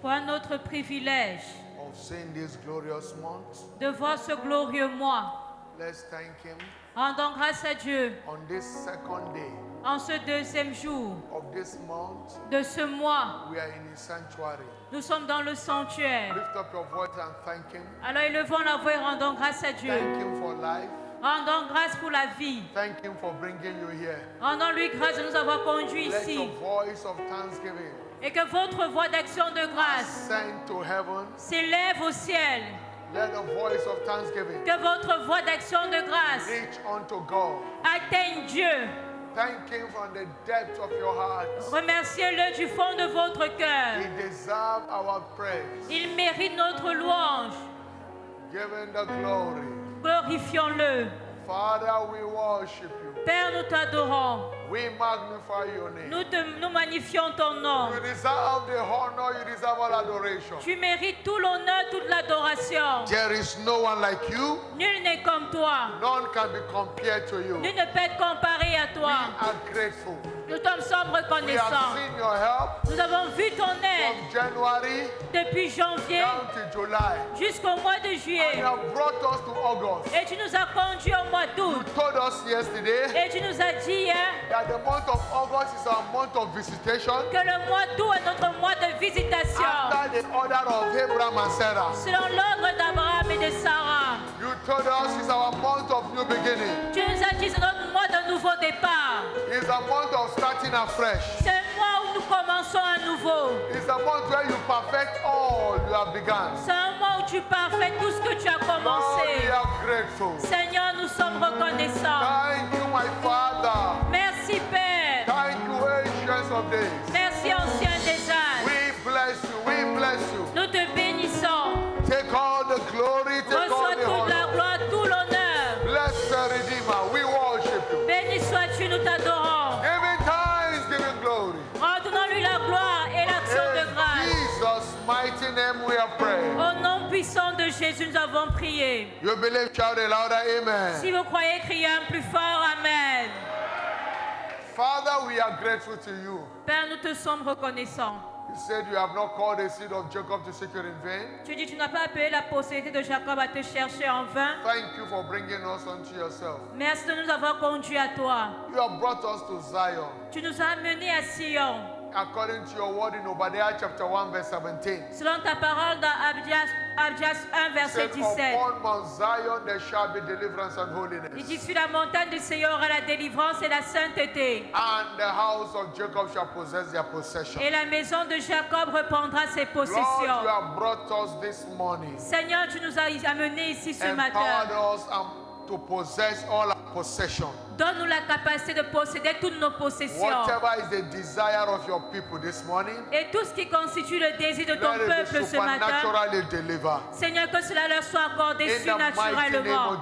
pour un autre privilège de voir ce glorieux mois. Rendons grâce à Dieu en ce deuxième jour de ce mois. Nous sommes dans le sanctuaire. Alors élevons la voix et rendons grâce à Dieu. Rendons grâce pour la vie. Rendons-lui grâce de nous avoir conduits ici. Et que votre voix d'action de grâce s'élève au ciel. Que votre voix d'action de grâce atteigne Dieu. Remerciez-le du fond de votre cœur. Il mérite notre louange. Glorifions-le. Père, nous t'adorons. Nous magnifions ton nom. Tu mérites tout l'honneur, toute l'adoration. Nul n'est comme toi. Nul ne peut être comparé à toi. Nous sommes reconnaissants. Nous avons vu ton aide depuis janvier jusqu'au mois de juillet. Et tu nous as conduits au mois d'août. Et tu nous as dit hier que le mois d'août est notre mois de visitation. Selon l'ordre d'Abraham et de Sarah. Tu nous as dit c'est notre mois de nouveau départ. C'est le mois où nous commençons à nouveau. C'est un mois où tu parfaites tout ce que tu as commencé. Seigneur, nous sommes reconnaissants. Merci Père. Merci Ancien des âges. Nous te bénissons. Reçois toute la gloire, tout l'honneur. Béni sois-tu, nous t'adorons. Rendons-lui la gloire et l'action de grâce. Au nom puissant de Jésus, nous avons prié. Si vous croyez, criez un plus fort Amen. Father, we are grateful to you. Père, nous te sommes reconnaissants. You said you have not called the seed of Jacob to seek you in vain. Tu dis tu n'as pas appelé la postérité de Jacob à te chercher en vain. Thank you for bringing us unto yourself. Merci de nous avoir conduits à toi. You have brought us to Zion. Tu nous as amenés à Sion. According to your word in Obadiah chapter 1 verse 17. Selon ta parole dans Abdias 1 verset 17. Upon Mount Zion there shall be deliverance and holiness. Il dit sur la montagne du Seigneur aura la délivrance et la sainteté. And the house of Jacob shall possess their possession. Et la maison de Jacob reprendra ses possessions. Lord, you have brought us this morning. Seigneur, tu nous as amenés ici ce matin. Empowered us to possess all our possessions. Donne-nous la capacité de posséder toutes nos possessions. Whatever is the desire of your people this morning, et tout ce qui constitue le désir de ton peuple ce matin, Seigneur, que cela leur soit accordé surnaturellement.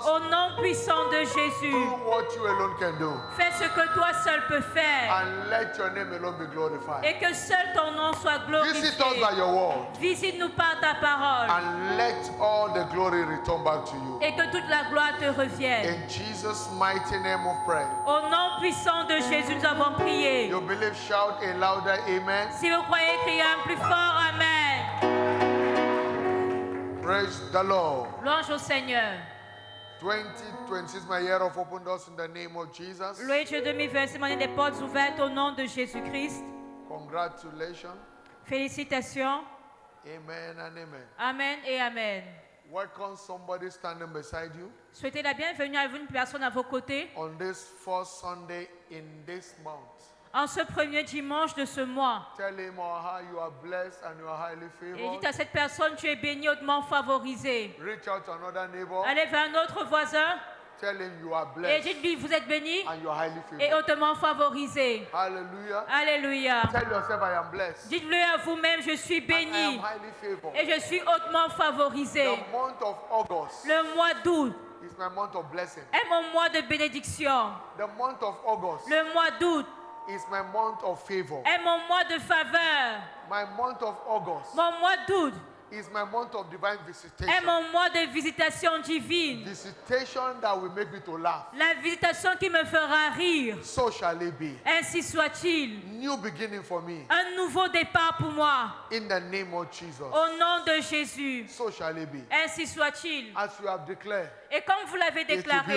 Au nom puissant de Jésus, do what you alone can do. Fais ce que toi seul peux faire. And let your name alone be glorified. Et que seul ton nom soit glorifié. Visit us by your word. Visite-nous par ta parole. And let all the glory return back to you. Et que toute la gloire te revienne. In Jesus' mighty name of prayer. Au nom puissant de Jésus, nous avons prié. You believe, shout a louder amen. Si vous croyez, criez un plus fort amen. Praise the Lord. Louange au Seigneur. 2020 is my year of open doors in the name of Jesus. Loué Dieu 2020, c'est mon année des portes ouvertes au nom de Jésus-Christ. Congratulations. Félicitations. Amen and amen. Amen et amen. Welcome somebody standing beside you. Souhaitez la bienvenue à une personne à vos côtés. On this first Sunday in this month. En ce premier dimanche de ce mois. Tell him or her you are blessed and you are highly favored. Et dites à cette personne, tu es béni, hautement favorisé. Reach out to another neighbor. Allez vers un autre voisin. Tell him you are Et blessed. dites-lui, vous êtes béni And you are highly favored. et hautement favorisé. Hallelujah. Alléluia. Tell yourself I am blessed. Dites-le à vous-même, je suis And I béni am highly favored. et je suis hautement favorisé. The month of August Le mois d'août is my month of blessing. est mon mois de bénédiction. The month of August Le mois d'août is my month of favor. est mon mois de faveur. My month of August Mon mois d'août is my month of divine visitation. Est mon mois de visitation divine. Visitation that will make me to laugh. La visitation qui me fera rire. So shall it be. Ainsi soit-il. New beginning for me. Un nouveau départ pour moi. In the name of Jesus. Au nom de Jésus. So shall it be. Ainsi soit-il. As you have declared. Et comme vous l'avez déclaré,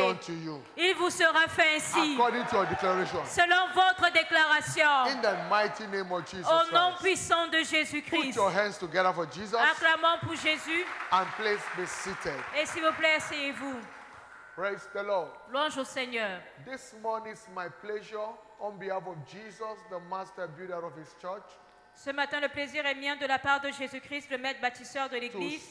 il vous sera fait ainsi. According to your declaration. Selon votre déclaration. In the mighty name of Jesus Au nom puissant de Jésus-Christ. Put your hands together for Jesus. Acclamons pour Jésus. And please be seated. Et s'il vous plaît, asseyez-vous. Praise the Lord. Louange au Seigneur. This morning is my pleasure on behalf of Jesus, the master builder of his church. Ce matin, le plaisir est mien de la part de Jésus-Christ, le maître bâtisseur de l'Église,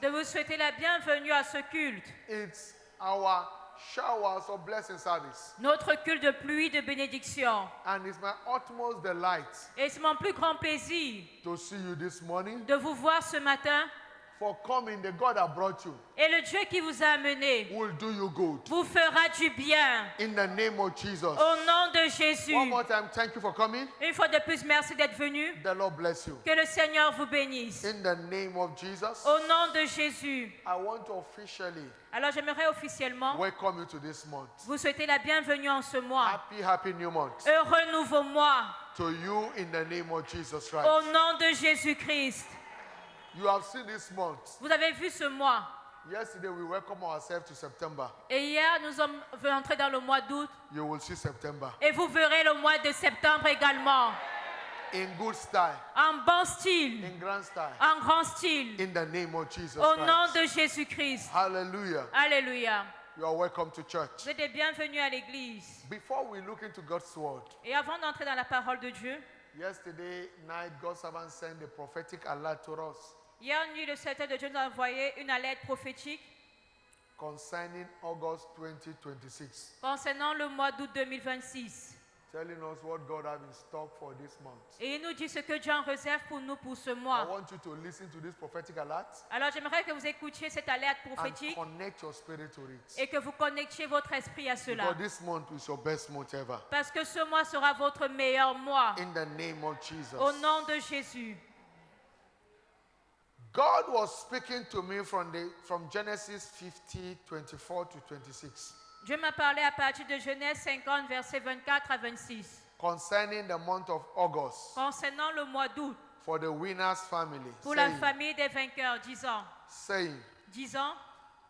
de vous souhaiter la bienvenue à ce culte. It's our showers of blessing service. Notre culte de pluie de bénédiction. And it's my utmost delight Et c'est mon plus grand plaisir to see you this morning. De vous voir ce matin. For coming, the God that brought you. Et le Dieu qui vous a amené will do you good. Vous fera du bien. In the name of Jesus. Au nom de Jésus. One more time, thank you for coming. Une fois de plus, merci d'être venu. The Lord bless you. Que le Seigneur vous bénisse. In the name of Jesus. Au nom de Jésus. I want to officially Alors j'aimerais officiellement welcome you to this month. Vous souhaiter la bienvenue en ce mois. Happy new month. Heureux nouveau mois. To you in the name of Jesus Christ. Au nom de Jésus-Christ. You have seen this month. Vous avez vu ce mois. Yesterday we welcome ourselves to September. Et hier nous sommes entrés dans le mois d'août. You will see September. Et vous verrez le mois de septembre également. In good style. En bon style. In grand style. En grand style. In the name of Jesus Au Christ. nom de Jésus-Christ. Hallelujah. Alléluia. You are welcome to church. Vous êtes bienvenus à l'église. Before we look into God's word. Et avant d'entrer dans la parole de Dieu. Yesterday night God's servant sent a prophetic alert to us. Hier nuit, le serviteur de Dieu nous a envoyé une alerte prophétique concerning August 2026. Concernant le mois d'août 2026. Telling us what God has in stock for this month. Et il nous dit ce que Dieu en réserve pour nous pour ce mois. I want you to listen to this prophetic alert. Alors j'aimerais que vous écoutiez cette alerte prophétique. And connect your spirit to it. Et que vous connectiez votre esprit à cela. Because this month is your best month ever. Parce que ce mois sera votre meilleur mois. In the name of Jesus. Au nom de Jésus. God was speaking to me from Genesis 50, 24 to 26. Dieu m'a parlé à partir de Genèse 50, versets 24 à 26. Concerning the month of August. Concernant le mois d'août. For the winner's family. Pour la famille des vainqueurs, disant. Disant.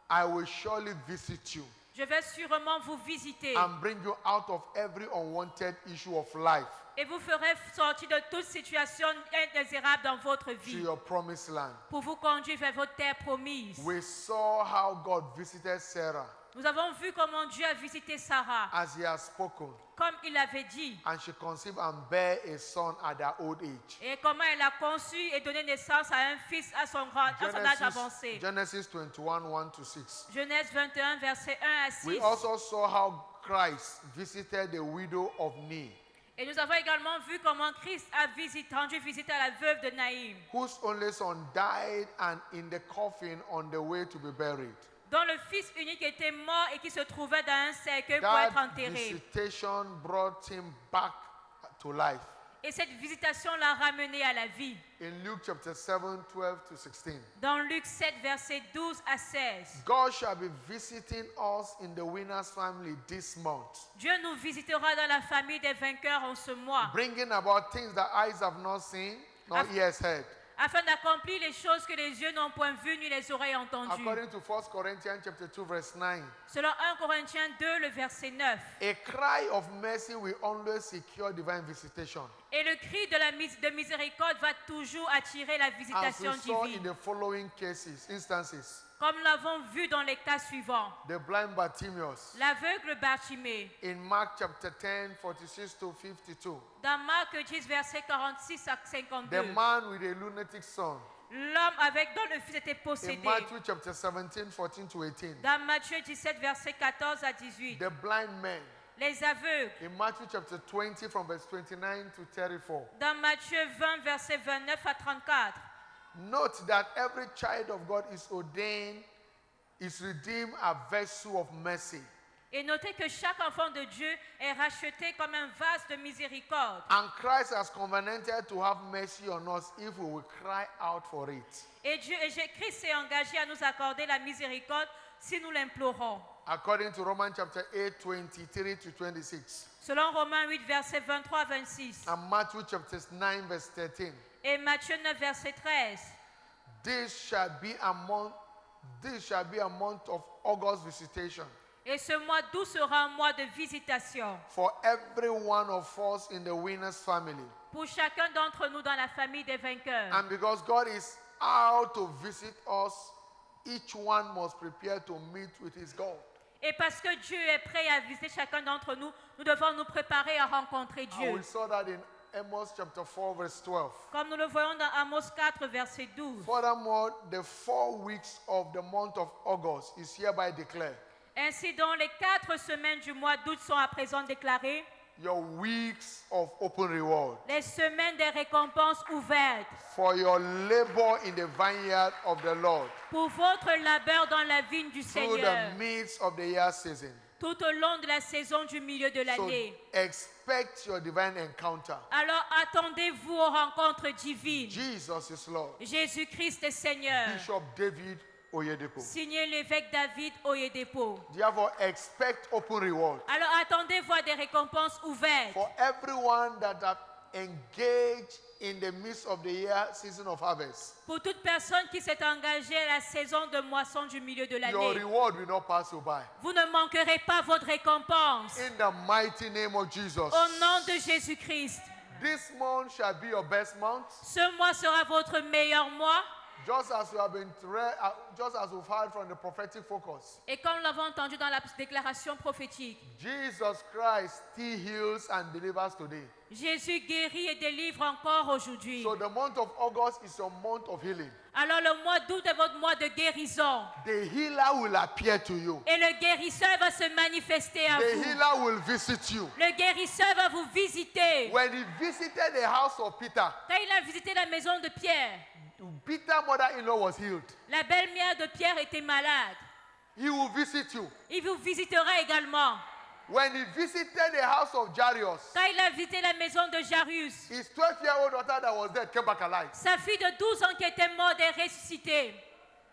I will surely visit you. Je vais sûrement vous visiter. And bring you out of every unwanted issue of life. Et vous ferez sortir de toute situation indésirable dans votre vie. To your promised land. Pour vous conduire vers votre terre promise. We saw how God visited Sarah. Nous avons vu comment Dieu a visité Sarah. As he has spoken. Comme il avait dit. And she conceived and bare a son at her old age. Et comment elle a conçu et donné naissance à un fils à son âge avancé. Genesis 21, 1 to 6. Genèse 21, verset 1 à 6. We also saw how Christ visited the widow of Nain. Et nous avons également vu comment Christ a rendu visite à la veuve de Naïm. Whose only son died and in the coffin on the way to be buried. Dont le fils unique était mort et qui se trouvait dans un cercueil pour être enterré. Visitation brought him back to life. Et cette visitation l'a ramené à la vie. In Luke chapter 7, 12 to 16. Dans Luc 7, verset 12 à 16. God shall be visiting us in the winner's family this month. Dieu nous visitera dans la famille des vainqueurs en ce mois. Bringing about things that eyes have not seen, nor ears heard. Afin d'accomplir les choses que les yeux n'ont point vues ni les oreilles entendues. According to 1 Corinthians chapter 2 verse 9. Selon 1 Corinthiens 2 le verset 9. A cry of mercy will always secure divine visitation. Et le cri de miséricorde va toujours attirer la visitation divine. As we saw divine. in the following instances. Comme nous l'avons vu dans les cas suivants. The blind Bartimaeus. L'aveugle Bartimée. In Mark chapter 10, 46 to 52. Dans Marc 10, verset 46 à 52. The man with a lunatic son. L'homme dont le fils était possédé. In Matthew chapter 17, 14 to 18. Dans Matthieu 17, verset 14 à 18. The blind man. Les aveugles. In Matthew chapter 20 from verse 29 to 34. Dans Matthieu 20, verset 29 à 34. Note that every child of God is ordained, is redeemed a vessel of mercy. Et notez que chaque enfant de Dieu est racheté comme un vase de miséricorde. And Christ has covenanted to have mercy on us if we will cry out for it. Et Christ s'est engagé à nous accorder la miséricorde si nous l'implorons. According to Romans chapter 8, 23 to 26. Selon Romains 8, versets 23 à 26. And Matthew chapter 9, verse 13. Et Matthieu 9, verset 13. This shall be a month of August visitation. Et ce mois d'août sera un mois de visitation. For every one of us in the winner's family. Pour chacun d'entre nous dans la famille des vainqueurs. And because God is out to visit us, each one must prepare to meet with his God. Et parce que Dieu est prêt à visiter chacun d'entre nous, nous devons nous préparer à rencontrer Dieu. And we saw that in Amos chapter 4, verse 12. Comme nous le voyons dans Amos 4, verset 12. Furthermore, the 4 weeks of the month of August is hereby declared. Ainsi donc, les 4 semaines du mois d'août sont à présent déclarées. Your weeks of open reward. Les semaines des récompenses ouvertes. For your labor in the vineyard of the Lord. Pour votre labeur dans la vigne du Seigneur. Through the midst of the year season. Tout au long de la saison du milieu de l'année. So expect your divine encounter. Alors attendez-vous aux rencontres divines. Jesus is Lord. Jésus-Christ est Seigneur. Bishop David Oyedepo. Signé l'évêque David Oyedepo. Therefore, expect open reward. Alors attendez-vous à des récompenses ouvertes. For everyone that have engaged in the midst of the year season of harvest. Pour toute personne qui s'est engagée à la saison de moisson du milieu de Your l'année. reward will not pass you by. Vous ne manquerez pas votre récompense. In the mighty name of Jesus. Au nom de Jésus-Christ. This month shall be your best month. Ce mois sera votre meilleur mois. Just as we've heard from the prophetic focus. Et comme nous l'avons entendu dans la déclaration prophétique. Jesus Christ still heals and delivers today. Jésus guérit et délivre encore aujourd'hui. So the month of August is a month of healing. Alors le mois d'août est votre mois de guérison. The healer will appear to you. Et le guérisseur va se manifester à The vous. healer will visit you. Le guérisseur va vous visiter. When he visited the house of Peter, Quand il a visité la maison de Pierre, Peter's mother-in-law was healed. la belle-mère de Pierre était malade. He will visit you. Il vous visitera également. When he visited the house of Jairus, Quand il a visité la maison de Jairus, his 12-year-old daughter that was dead came back alive. sa fille de 12 ans qui était morte est ressuscitée.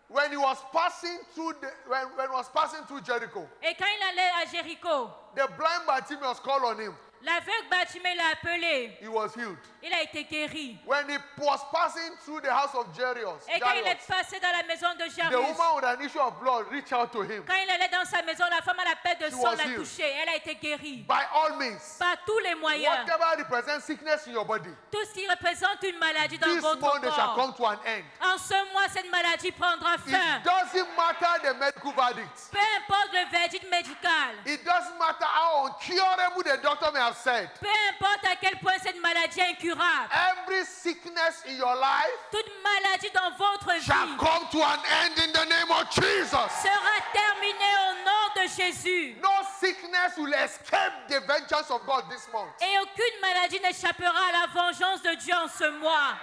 When he was passing through Jericho, Et quand il allait à Jéricho, the blind Bartimaeus called on him. l'aveugle Bartimée l'a appelé. He was healed. Il a été guéri. When he was passing through the house of Jairus, Et quand il est passé dans la maison de the Jairus, woman with an issue of blood reached out to him. quand il allait dans sa maison, la femme à la perte de sang was l'a healed. touché. Elle a été guérie. By all means, Par tous les moyens. whatever represents sickness in your body, Tout ce qui représente une maladie dans this votre month they shall corps. come to an end. En ce mois, cette maladie prendra fin. It doesn't matter the medical verdict. Peu importe le verdict médical. It doesn't matter how uncurable the doctor may have said. Peu importe à quel point cette maladie est incurable. Every sickness in your life Toute maladie dans votre shall vie come to an end in the name of Jesus. sera terminée au nom de Jésus. No sickness will escape the vengeance of God this month. Et aucune maladie n'échappera à la vengeance de Dieu en ce mois.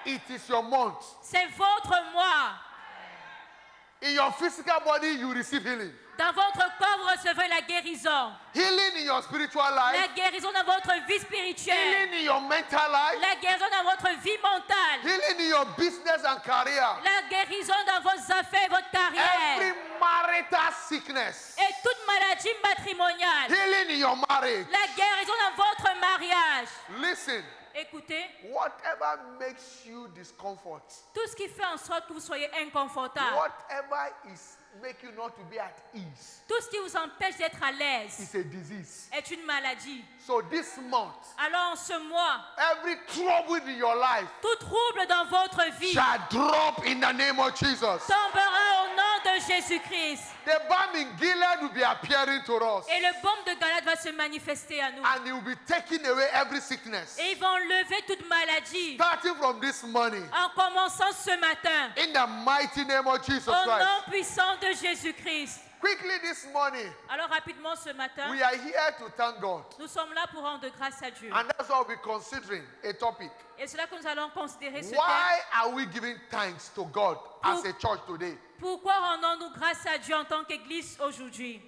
It is your month. C'est votre mois. In your physical body, you receive healing. Dans votre corps, vous recevrez la guérison. Healing in your spiritual La life. guérison dans votre vie spirituelle. Healing in your mental life. La guérison dans votre vie mentale. Healing in your business and career. La guérison dans vos affaires et votre Every carrière. marital sickness. Et toute maladie matrimoniale. Healing in your marriage. La guérison dans votre mariage. Listen. Écoutez, Whatever makes you discomfort. tout ce qui fait en sorte que vous soyez inconfortable. Whatever is make you not to be at ease. Tout ce qui vous empêche d'être à l'aise It's a disease. est une maladie. So this month, Alors en ce mois, every trouble in your life tout trouble dans votre vie shall drop in the name of Jesus. tombera au nom de Jésus-Christ. The balm in Gilead will be appearing to us. Et le baume de Galate va se manifester à nous. And it will be taking away every sickness. Et ils vont lever toute maladie. Starting from this morning. En commençant ce matin. In the mighty name of Jesus Au Christ. nom puissant de Jésus-Christ. Quickly this morning, Alors rapidement ce matin, we are here to thank God. nous sommes là pour rendre grâce à Dieu. And that's why we're considering a topic. Et c'est là que nous allons considérer ce Why thème. are we giving thanks to God as a church today? Pourquoi rendons-nous grâce à Dieu en tant qu'Église aujourd'hui?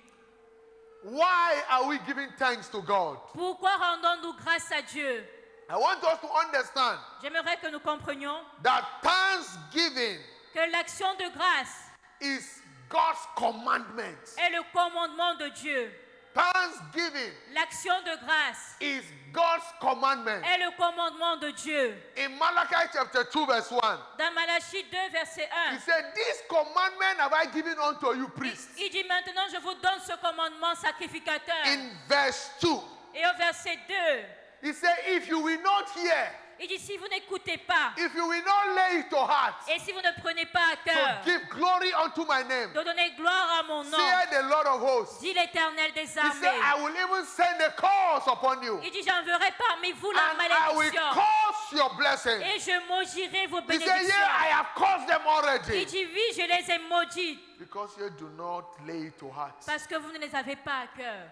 Why are we giving thanks to God? Pourquoi rendons-nous grâce à Dieu? I want us to understand. J'aimerais que nous comprenions That thanksgiving que l'action de grâce is God's commandment. Est le commandement de Dieu. Thanksgiving. L'action de grâce. Is God's commandment. Est le commandement de Dieu. In Malachi chapter 2 verse 1. Dans Malachie 2 verset 1. He said, "This commandment have I given unto you priests." Il dit maintenant je vous donne ce commandement sacrificateur. In verse 2. Et au verset 2. He said, "If you will not hear." Il dit si vous n'écoutez pas, if you will not lay it to heart, et si vous ne prenez pas à cœur, to give glory unto my name, de donner gloire à mon nom, saith the Lord of hosts, dit l'Éternel des he armées, said, I will even send a curse upon you, il dit j'enverrai parmi vous la and I will malédiction, curse your blessing. et je maudirai vos He bénédictions. said, yeah, I have cursed them already. Il dit oui, je les ai maudits, because you do not lay it to heart. parce que vous ne les avez pas à cœur.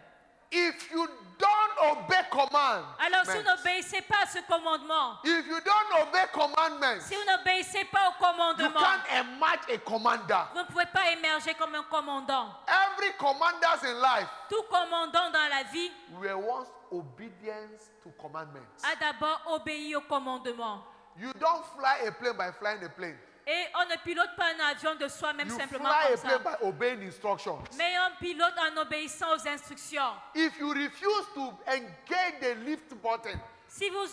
If you don't obey commands, alors si vous n'obéissez pas à ce commandement, if you don't obey commandments, si vous n'obéissez pas au commandement, you can't emerge a commander. Vous ne pouvez pas émerger comme un commandant. Every commanders in life, tout commandant dans la vie, were once obedience to commandments. A d'abord obéi au commandement. You don't fly a plane by flying a plane. Et on ne pilote pas un avion de soi-même simplement comme ça. By obeying instructions. Mais on pilote en obéissant aux instructions. If you refuse to engage the lift button, si vous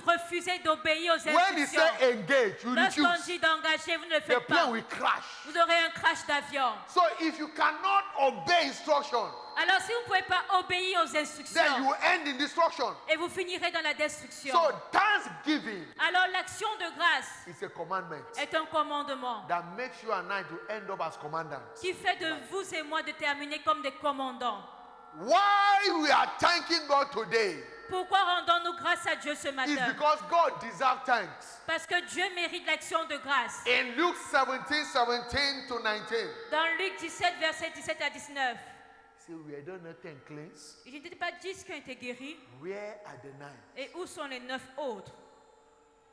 refusez d'obéir aux instructions, when he say engage, you refuse. Lorsqu'on dit d'engager, vous ne le faites the plane will crash. Vous aurez un crash d'avion. So if you cannot obey instructions, alors si vous ne pouvez pas obéir aux instructions, then you end in destruction. Et vous finirez dans la destruction. So thanksgiving, alors l'action de grâce, is a commandment est un commandement that makes you and I to end up as commandants. Qui fait de vous et moi de terminer comme des commandants. Why we are thanking God today? Pourquoi rendons-nous grâce à Dieu ce matin? It's because God deserves thanks. Parce que Dieu mérite l'action de grâce. In Luke 17:17 to 19. Dans Luc 17 verset 17 à 19. See, we are done nothing cleansed. Il n'était pas 10 qui ont été guéris. Where are the 9? Et où sont les 9 autres?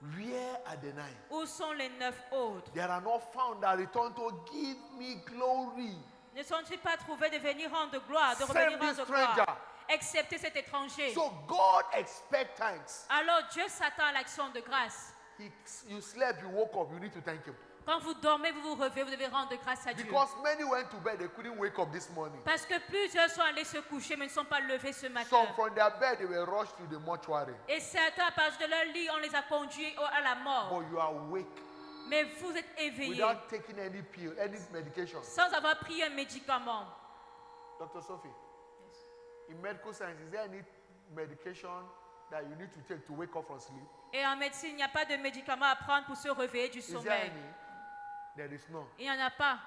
Where are the 9? Où sont les 9 autres? They are not found that return to give me glory. Ne sont-ils pas trouvés de venir rendre gloire, de revenir rendre gloire? Excepté cet étranger. So God expects thanks. Alors Dieu s'attend à l'action de grâce. You slept, you woke up, you need to thank him. Quand vous dormez, vous vous réveillez, vous devez rendre grâce à Dieu. Because many went to bed, they couldn't wake up this morning. Parce que plusieurs sont allés se coucher mais ne sont pas levés ce matin. Some from their bed, they were rushed to the mortuary. Et certains à partir de leur lit, on les a conduits à la mort. But you are awake. Mais vous êtes éveillés. Without taking any pill, any medication. Sans avoir pris un médicament. Dr. Sophie, yes. In medical science, is there any medication that you need to take to wake up from sleep? Et en médecine, il n'y a pas de médicament à prendre pour se réveiller du sommeil. There is none. Il n'y en a pas.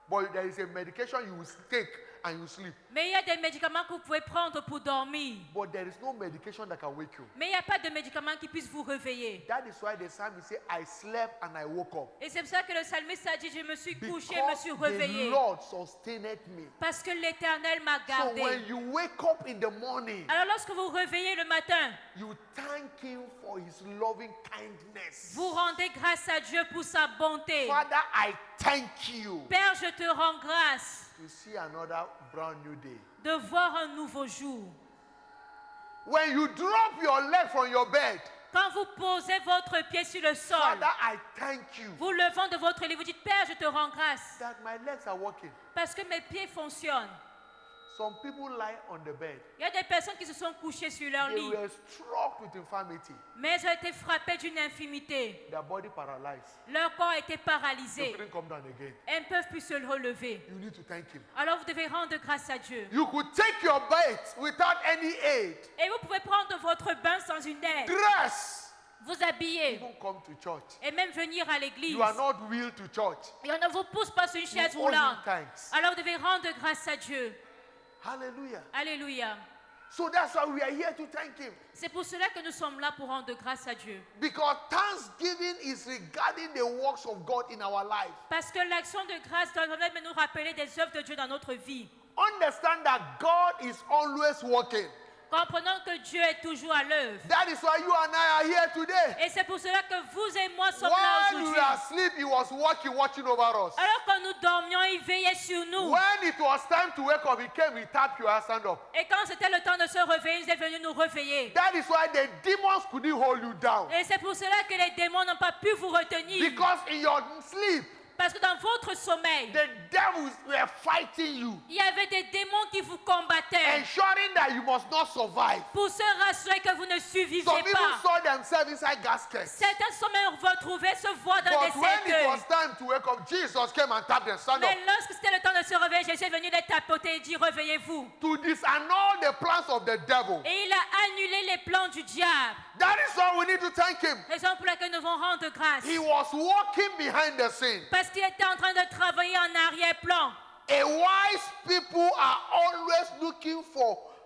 But there is a medication you will take and you sleep. Mais il y a des médicaments que vous pouvez prendre pour dormir. But there is no medication that can wake you. Mais il n'y a pas de médicament qui puisse vous réveiller. That is why the psalmist say, I slept and I woke up. Et c'est pour ça que le psalmiste a dit, je me suis couché, je me suis réveillé. The Lord sustained me. Parce que l'Éternel m'a gardé. So when you wake up in the morning, alors lorsque vous réveillez le matin, you thank him for his loving kindness. Vous rendez grâce à Dieu pour sa bonté. Father, I thank you. Père, je te rends grâce. To see another brand new day. De voir un nouveau jour. When you drop your leg from your bed, quand vous posez votre pied sur le sol, Father, I thank you. Vous levant de votre lit, vous dites, Père, je te rends grâce. That my legs are working. Parce que mes pieds fonctionnent. Some people lie on the bed. Il y a des personnes qui se sont couchées sur leur lit. They were struck with infirmity. Mais elles ont été frappées d'une infirmité. Their body paralyzed. Leur corps a été paralysé. They couldn't come down again. Elles ne peuvent plus se relever. You need to thank him. Alors vous devez rendre grâce à Dieu. You could take your bath without any aid. Et vous pouvez prendre votre bain sans une aide. Dress. Vous habiller. Even come to church. Et même venir à l'église. You are not wheeled to church. Et on ne vous pousse pas sur une chaise roulante. Alors vous devez rendre grâce à Dieu. Hallelujah. Alléluia. So that's why we are here to thank him. C'est pour cela que nous sommes là pour rendre grâce à Dieu. Because thanksgiving is regarding the works of God in our life. Parce que l'action de grâce doit même nous rappeler des œuvres de Dieu dans notre vie. Understand that God is always working. Comprenons que Dieu est toujours à l'œuvre. That is why you and I are here today. Et c'est pour cela que vous et moi sommes là While we aujourd'hui. were asleep, he was watching over us. Alors que nous dormions, il veillait sur nous. When it was time to wake up, he came, he tapped you, stand up. Et quand c'était le temps de se réveiller, il est venu nous réveiller. That is why the demons couldn't hold you down. Et c'est pour cela que les démons n'ont pas pu vous retenir. Because in your sleep, Parce que dans votre sommeil, the devils were fighting you, il y avait des démons qui vous combattaient ensuring that you must not survive. pour se rassurer que vous ne surviviez Some people pas. saw themselves inside caskets. Certains sont même retrouvés se voient dans des But when it cercueils. was time to wake up, Jesus came and tapped them, stand up. Mais lorsque c'était le temps de se réveiller, Jésus est venu les tapoter et dit réveillez-vous. To disannul the plans of the devil. Et il a annulé les plans du diable. That is why we need to thank him. Raison pour laquelle nous devons rendre grâce. He was walking behind the scene. Parce qu'il était en train de travailler en arrière-plan. A wise people are always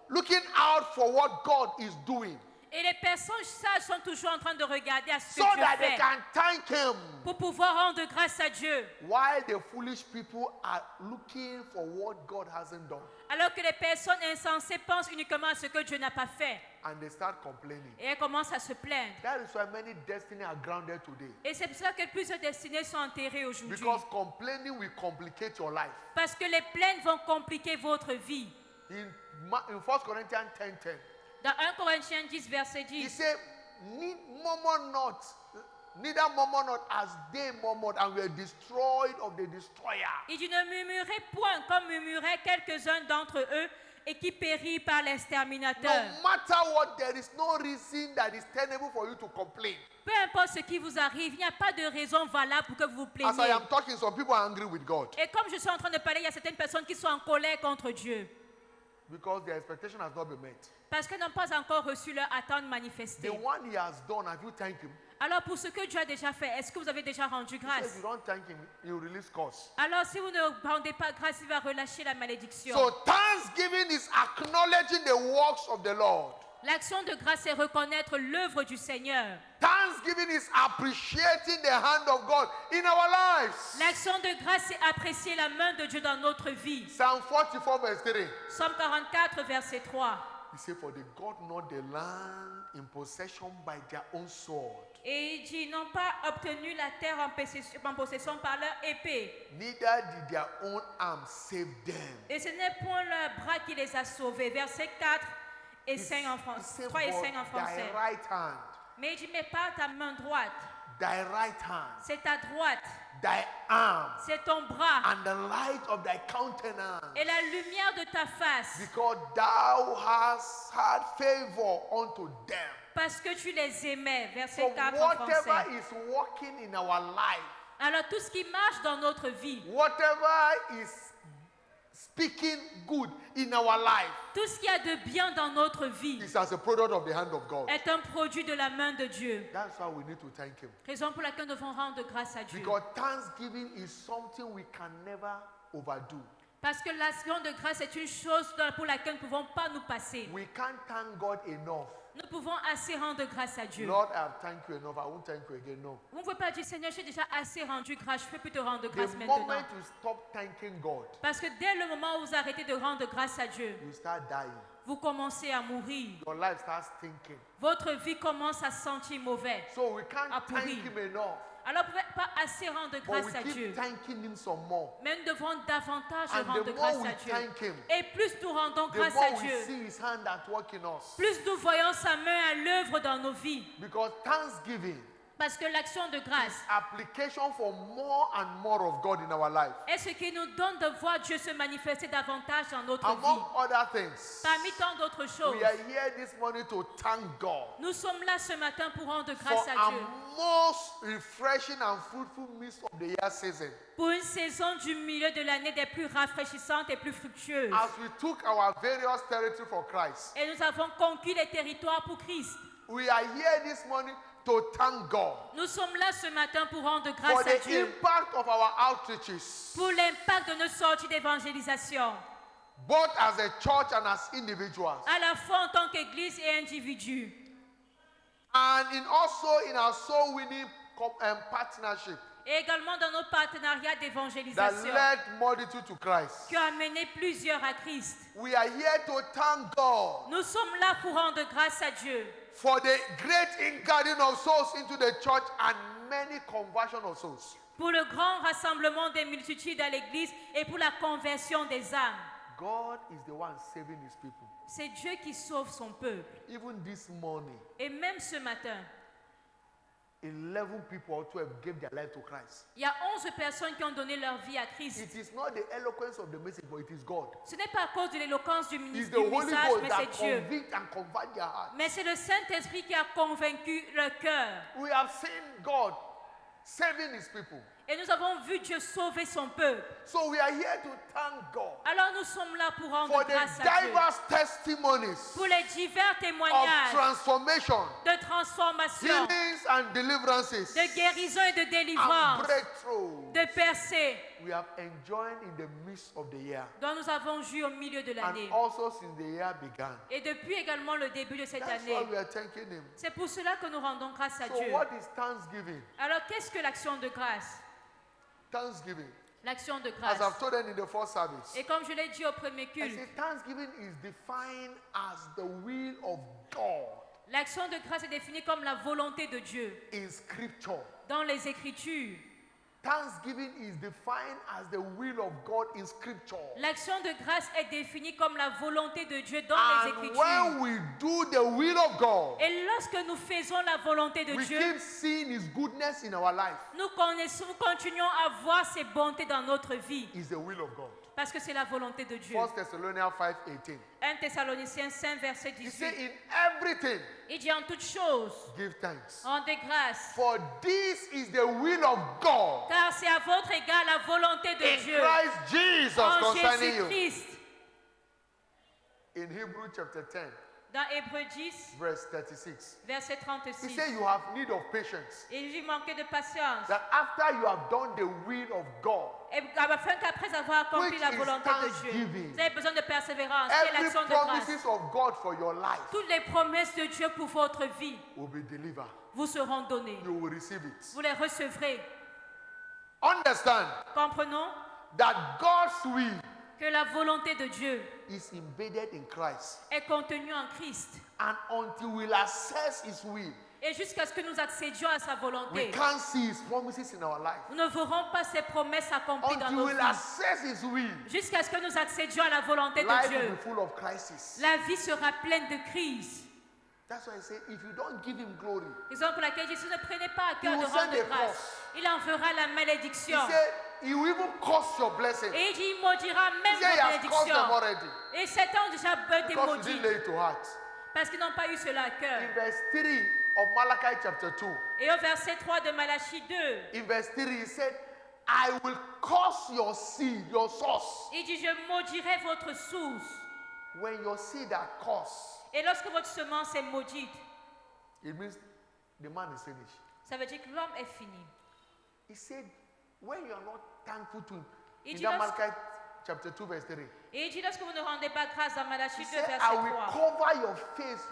looking out for what God is doing. Et les personnes sages sont toujours en train de regarder à ce que So Dieu that they fait can thank him. pour pouvoir rendre grâce à Dieu. While the foolish people are looking for what God hasn't done. Alors que les personnes insensées pensent uniquement à ce que Dieu n'a pas fait. And they start complaining. Et elles commencent à se plaindre. That is why many destinies are grounded today. Et c'est pour ça que plusieurs destinées sont enterrées aujourd'hui. Because complaining will complicate your life. Parce que les plaintes vont compliquer votre vie. In 1 Corinthians 10:10. Dans 1 Corinthiens 10, verset He 10, said, neither murmur not as they murmured and were destroyed of the destroyer. il dit ne murmurez point comme murmuraient quelques-uns d'entre eux et qui périrent par l'exterminateur. No matter what, there is no reason that is tenable for you to complain. Peu importe ce qui vous arrive, il n'y a pas de raison valable pour que vous vous As I plaigniez. am talking, some people are angry with God Et comme je suis en train de parler, il y a certaines personnes qui sont en colère contre Dieu. because their expectation has not been met. Parce qu'elles n'ont pas encore reçu leur attente The manifestée. one he has done, have you thanked him? Alors pour ce que Dieu a déjà fait, est-ce que vous avez déjà rendu If grâce? you don't thank him, he will release curse. Alors si vous ne rendez pas grâce, il va relâcher la malédiction. So thanksgiving is acknowledging the works of the Lord. L'action de grâce est reconnaître l'œuvre du Seigneur. Thanksgiving is appreciating the hand of God in our lives. L'action de grâce est apprécier la main de Dieu dans notre vie. Psalm 44 verse 3. Psaume 44, verset 3. He said, for they got not the land in possession by their own sword. Et il dit, ils n'ont pas obtenu la terre en possession par leur épée. Neither did their own arm save them. Et ce n'est point leur bras qui les a sauvés. Verset 4 et 5 en français. 3 et 5 en français. Thy right hand, Mais il dit, mais pas ta main droite. thy right hand, C'est ta droite. thy arm, C'est ton bras. and the light of thy countenance. Et la lumière de ta face. Because thou hast had favor unto them. Parce que tu les aimais. Verset So 4 en whatever français. is working in our life, Alors tout ce qui marche dans notre vie, whatever is speaking good in our life, tout ce qu'il y a de bien dans notre vie is as a product of the hand of God. est un produit de la main de Dieu. That's why we need to thank him. Raison pour laquelle nous devons rendre grâce à Dieu. Because thanksgiving is something we can never overdo. Parce que l'action de grâce est une chose pour laquelle nous ne pouvons pas nous passer. We can't thank God enough. Nous pouvons assez rendre grâce à Dieu. Lord, I have thanked you enough. I won't thank you again. No. Vous ne pouvez pas dire, Seigneur, j'ai déjà assez rendu grâce, je ne peux plus te rendre The grâce maintenant. moment you stop thanking God, Parce que dès le moment où vous arrêtez de rendre grâce à Dieu, you start dying. vous commencez à mourir. Your life starts thinking. Votre vie commence à se sentir mauvais. So we can't À thank pourrir. him enough. Alors, vous ne pouvez pas assez rendre But grâce à we Dieu. keep thanking him some more. Mais nous devons davantage And rendre the grâce more à we Dieu. thank him, Et plus nous rendons the grâce à more we Dieu, see his hand at work in us. plus nous voyons sa main à l'œuvre dans nos vies. Because thanksgiving Parce que l'action de grâce application for more and more of God in our life. est ce qui nous donne de voir Dieu se manifester davantage dans notre Among vie. other things, Parmi tant d'autres choses, we are here this morning to thank God nous sommes là ce matin pour rendre for grâce à a Dieu. most refreshing and fruitful midst of the year season. Pour une saison du milieu de l'année des plus rafraîchissantes et plus fructueuses. As we took our various territory for Christ, Et nous avons conquis les territoires pour Christ. we are here this morning to thank God Nous sommes là ce matin pour rendre for grâce à the Dieu. impact of our outreaches, Pour l'impact de nos sorties d'évangélisation. both as a church and as individuals, À la fois en tant qu'église et individu. and also in our soul winning partnership. Et également dans nos partenariats that d'évangélisation led multitude to Christ. qui ont amené plusieurs à Christ. We are here to thank God Nous sommes là pour rendre grâce à Dieu for the great ingathering of souls into the church and many conversion of souls. pour le grand rassemblement des multitudes à l'église et pour la conversion des âmes. God is the one saving his people. C'est Dieu qui sauve son peuple. Even this morning, Et même ce matin, 11 people or 12 gave their life to Christ. il y a 11 personnes qui ont donné leur vie à Christ. It is not the eloquence of the message, but it is God. Ce n'est pas à cause de l'éloquence du It's ministre the du Holy message, Ghost mais that c'est Dieu. convict and convert their heart. Mais c'est le Saint-Esprit qui a convaincu le cœur. We have seen God saving his people. Et nous avons vu Dieu sauver son peuple. So we are here to thank God Alors nous sommes là pour rendre for the grâce à Dieu. diverse testimonies Pour les divers of témoignages transformation, de transformation, healings and deliverances, de guérison et de and délivrance, breakthrough de percée we have enjoyed in the midst of the year. dont nous avons joui au milieu de l'année. And also since the year began. Et depuis également le début de cette That's année. why we are thanking him. C'est pour cela que nous rendons grâce à So Dieu. what is thanksgiving? Alors qu'est-ce que l'action de grâce? Thanksgiving. L'action de As grâce. I've told them in the first service. Et comme je l'ai dit au premier I culte, say thanksgiving is defined as the will of God l'action de grâce est définie comme la volonté de Dieu in scripture. dans les Écritures. Thanksgiving is defined as the will of God in scripture. L'action de grâce est définie comme la volonté de Dieu dans les And Écritures. when we do the will of God, Et lorsque nous faisons la volonté de we Dieu, keep seeing his goodness in our life. nous continuons à voir ses bontés dans notre vie. Is the will of God. Parce que c'est la volonté de Dieu. 1 Thessalonians 5:18. 1 Thessaloniciens 5, verset He said, 18. in everything, Il dit en toutes choses, give thanks. rendez grâce. For this is the will of God Car c'est à votre égard la volonté de in Dieu Christ Jesus en concerning you. Jésus-Christ. In Hebrews chapter 10, Dans Hébreux 10, verse 36. verset He 36. said you have need of patience. Il lui manquait de patience. That after you have done the will of God, Et afin qu'après avoir accompli Which la is volonté de Dieu, thanksgiving. vous avez besoin de persévérance, qui est every l'action de grâce. promises of God for your life Toutes les promesses de Dieu pour votre vie will be delivered. vous seront données. You will receive it. Vous les recevrez. Understand Comprenons that God's will que la volonté de Dieu is embedded in Christ. est contenue en Christ. And until we access his will, Et jusqu'à ce que nous accédions à sa we volonté, can't see his promises in our life. nous ne verrons pas ses promesses accomplies dans Until nos we vies. access his will, Jusqu'à ce que nous accédions à la volonté de life will Dieu, be full of crisis. la vie sera pleine de crises. That's why I say, if you don't give him glory, Raison pour laquelle Jésus ne prenait pas à He cœur de will send rendre a grâce. curse. Il en fera la he malédiction. said he will even curse your blessing. Et il dit, il maudira He même said he vos has cursed them bénédictions. already Et Satan a déjà été because you maudit didn't lay it to heart. parce qu'ils n'ont pas eu cela à cœur. In verse 3 of Malachi chapter 2, Et au verset 3 de Malachie 2, in verse 3 he said, I will curse your seed, your source. il dit, je maudirai votre source. When your seed are cursed, Et lorsque votre semence est maudite, it means the man is finished. ça veut dire que l'homme est fini. He said, when you are not thankful to him, Il in dit that lorsque- Malachi chapter 2, verse 3, Et il dit, lorsque vous ne rendez pas grâce dans Malachie he 2, said, verset I will 3, cover your face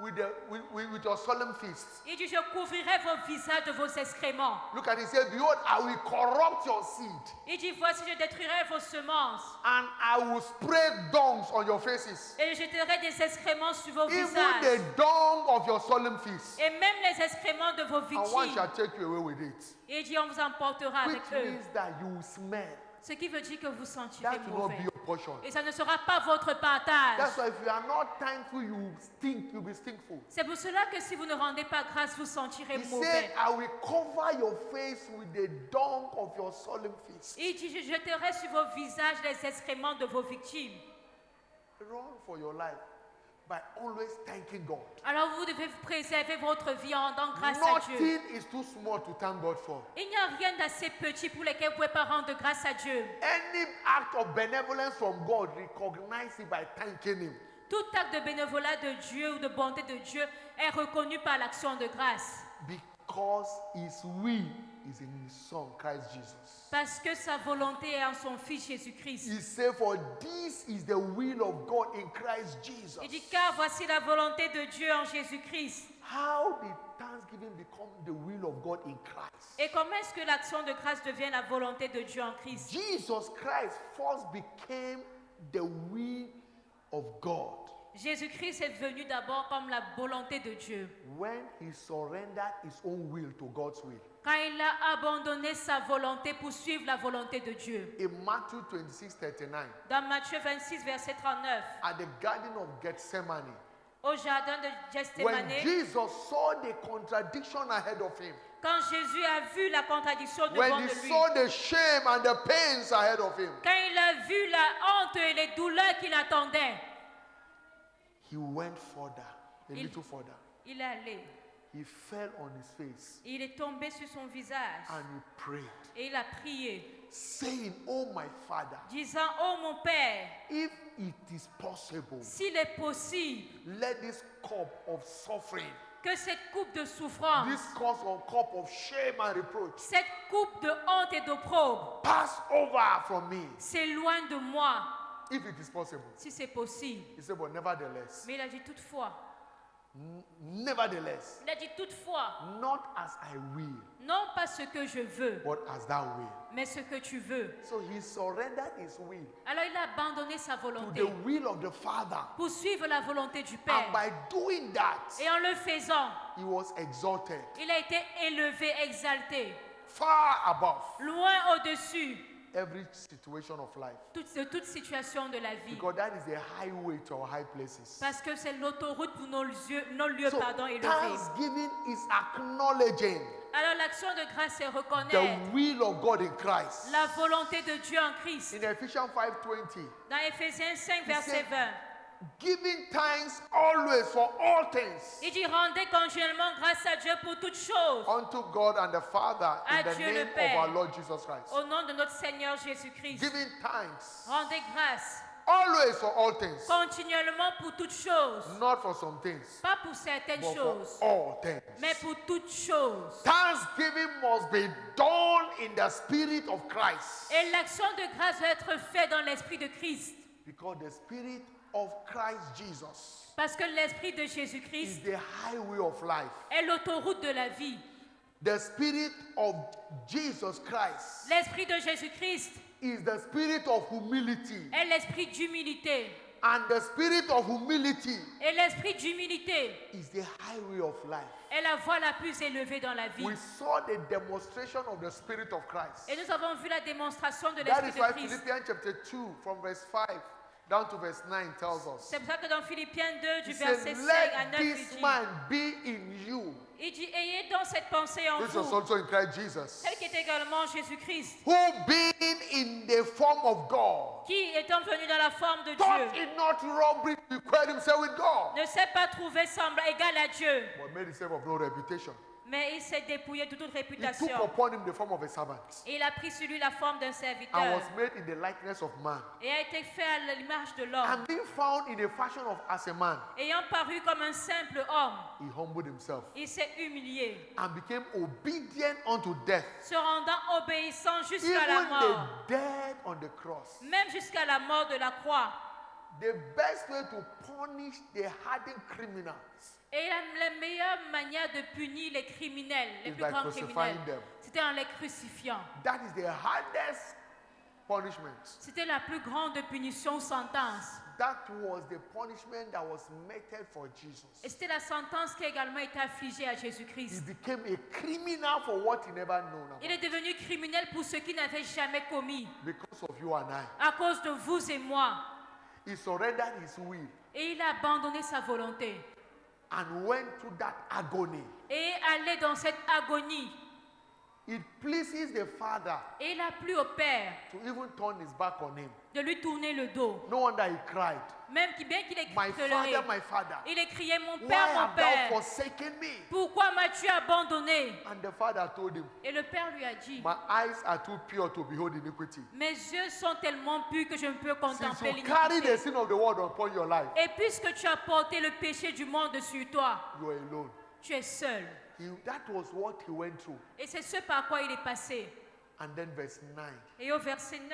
with your solemn feast. il dit, je couvrirai vos visages de vos excréments. Look at it, he said, behold, I will corrupt your seed, Il dit, voici, je détruirai vos semences. and I will spread dungs on your faces. Et je jeterai des excréments sur vos Even visages. the dung of your solemn feast. Et même les excréments de vos And one victimes. shall take you away with it. Et il dit, on vous emportera avec Which eux. means that you will smell. Ce qui veut dire que vous sentirez That will not be mauvais. your portion. Et ça ne sera pas votre partage. That's why if you are not thankful, you will stink, you'll be stinkful. C'est pour cela que si vous ne rendez pas grâce, vous sentirez He said, mauvais. I will cover your face with the dung of your solemn feast. Il dit, je jeterai sur vos visages les excréments de vos victimes. Run for your life by always thanking God. Alors vous devez préserver votre vie en rendant grâce à Dieu. Nothing is too small to thank God for. Il n'y a rien d'assez petit pour lequel vous ne pouvez pas rendre grâce à Dieu. Any act of benevolence from God, recognize it by thanking Him. Tout acte de bénévolat de Dieu ou de bonté de Dieu est reconnu par l'action de grâce. Because His will is in His Son, Christ Jesus. Parce que sa volonté est en son Fils Jésus-Christ. He said, for this is the will of God in Christ Jesus. Il dit, car voici la volonté de Dieu en Jésus-Christ. How did thanksgiving become the will of God in Christ? Et comment est-ce que l'action de grâce devient la volonté de Dieu en Christ? Jesus Christ first became the will of God. Jésus-Christ est venu d'abord comme la volonté de Dieu. When he surrendered his own will to God's will. Quand il a abandonné sa volonté pour suivre la volonté de Dieu. In Matthew 26:39. Dans Matthieu 26, verset 39. At the Garden of Gethsemane. Au jardin de Gethsemane. When Jesus saw the contradiction ahead of him. Quand Jésus a vu la contradiction devant lui. de lui. When he saw the shame and the pains ahead of him. Quand il a vu la honte et les douleurs qui l'attendaient. He went further, a little further. Il est allé. He fell on his face. Il est tombé sur son visage. And he prayed. Et il a prié. Saying, "Oh my Father." Disant, "Oh mon Père." If it is possible. S'il est possible. Let this cup of suffering. Que cette coupe de souffrance. This cup of shame and reproach. Cette coupe de honte et d'opprobre. Pass over from me. S'éloigne de moi. If it is possible. Si c'est possible. He said, but nevertheless. Mais il a dit toutefois. Nevertheless. Il a dit toutefois. Not as I will. Non pas ce que je veux. But as thou will. Mais ce que tu veux. So he surrendered his will. Alors il a abandonné sa volonté. To the will of the Father. Pour suivre la volonté du Père. And by doing that. Et en le faisant. He was exalted. Il a été élevé, exalté. Far above. Loin au-dessus. Every situation of life. Toute situation de la vie. Because that is the highway to our high places. Parce que c'est l'autoroute pour nos lieux élevés. Thanksgiving is acknowledging. Alors l'action de grâce c'est reconnaître. The will of God in Christ. La volonté de Dieu en Christ. In Ephesians 5:20. Dans Éphésiens 5 verset 20. Giving thanks always for all things. Il dit rendez continuellement grâce à Dieu pour toutes choses. Unto God and the Father in the Dieu name of our Lord Jesus Christ. Au nom de notre Seigneur Jésus-Christ. Giving thanks. Rendez grâce. Always for all things. Continuellement pour toutes choses. Not for some things. Pas pour certaines choses. For all things. Mais pour toutes choses. Thanksgiving must be done in the spirit of Christ. Et l'action de grâce doit être faite dans l'esprit de Christ. Because the spirit of Christ Jesus. Parce que l'esprit de Jésus-Christ is the highway of life. Est l'autoroute de la vie. The spirit of Jesus Christ. L'esprit de Jésus-Christ is the spirit of humility. Est l'esprit d'humilité. And the spirit of humility. Et l'esprit d'humilité is the highway of life. Est la voie la plus élevée dans la vie. We saw the demonstration of the spirit of Christ. Et nous avons vu la démonstration de l'esprit de Christ. That is why Philippians chapter 2 from verse 5 down to verse 9 tells us. C'est pour ça que dans Philippiens 2 du verset 5 à 9 il dit, man be in you. Il dit ayez donc cette pensée en This vous. was also in Christ Jesus. Celle qui est également en Jésus-Christ. Who being in the form of God. Qui étant venu dans la forme de thought Dieu. it not robbery to equate himself with God. Ne s'est pas trouvé semblable égal à Dieu. But made himself of no reputation. Mais il s'est dépouillé de toute réputation. He took upon him the form of a servant. Et il a pris sur lui la forme d'un serviteur. And was made in the likeness of man. Et a été fait à l'image de l'homme. And being found in a fashion of as a man. Ayant paru comme un simple homme. He humbled himself. Il s'est humilié. And became obedient unto death. Se rendant obéissant jusqu'à la mort. Even the death on the cross. Même jusqu'à la mort de la croix. The best way to punish the hardened criminals. Et la meilleure manière de punir les criminels, les plus grands criminels, c'était en les crucifiant. That is the hardest punishment. C'était la plus grande punition, sentence. That was the punishment that was meted for Jesus. Et c'était la sentence qui a également été affligée à Jésus-Christ. He became a criminal for what he never known about. Il est devenu criminel pour ce qu'il n'avait jamais commis. Because of you and I. À cause de vous et moi. He surrendered his will. Et il a abandonné sa volonté. And went through that agony. Et allé dans cette agonie. It pleases the Father. Et il a plu au Père. To even turn his back on him. De lui tourner le dos. No wonder he cried. Même bien qu'il ait my pleuré. Father, my Father. Il a crié mon Père, Why mon Père. have thou forsaken me? Pourquoi m'as-tu abandonné? And the Father told him. Et le Père lui a dit. My eyes are too pure to behold iniquity. Mes yeux sont tellement purs que je ne peux contempler l'iniquité. Carry the sin of the world upon your life. Et puisque tu as porté le péché du monde sur toi. You are alone. Tu es seul. That was what he went through. Et c'est ce par quoi il est passé. And then verse 9. Et au verset 9.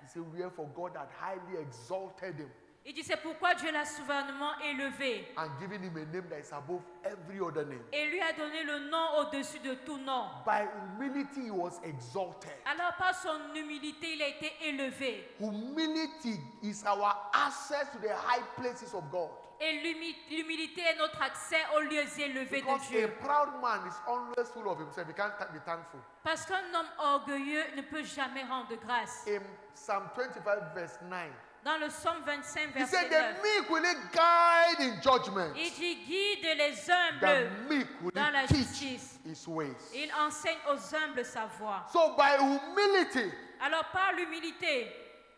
He said, wherefore God had highly exalted him. Il dit c'est pourquoi Dieu l'a souverainement élevé. And given him a name that is above every other name. Et lui a donné le nom au-dessus de tout nom. By humility he was exalted. Alors par son humilité il a été élevé. Humility is our access to the high places of God. Et l'humilité est notre accès aux lieux élevés de Dieu. A proud man is always full of himself. He can't be thankful. Parce qu'un homme orgueilleux ne peut jamais rendre grâce. In Psalm 25 verse 9. Dans le Psaume 25 He verset said, 9. the meek will he guide in judgment. Il dit guide les humbles The meek will dans la teach justice. his ways. Il enseigne aux humbles sa voie. So by humility, alors par l'humilité,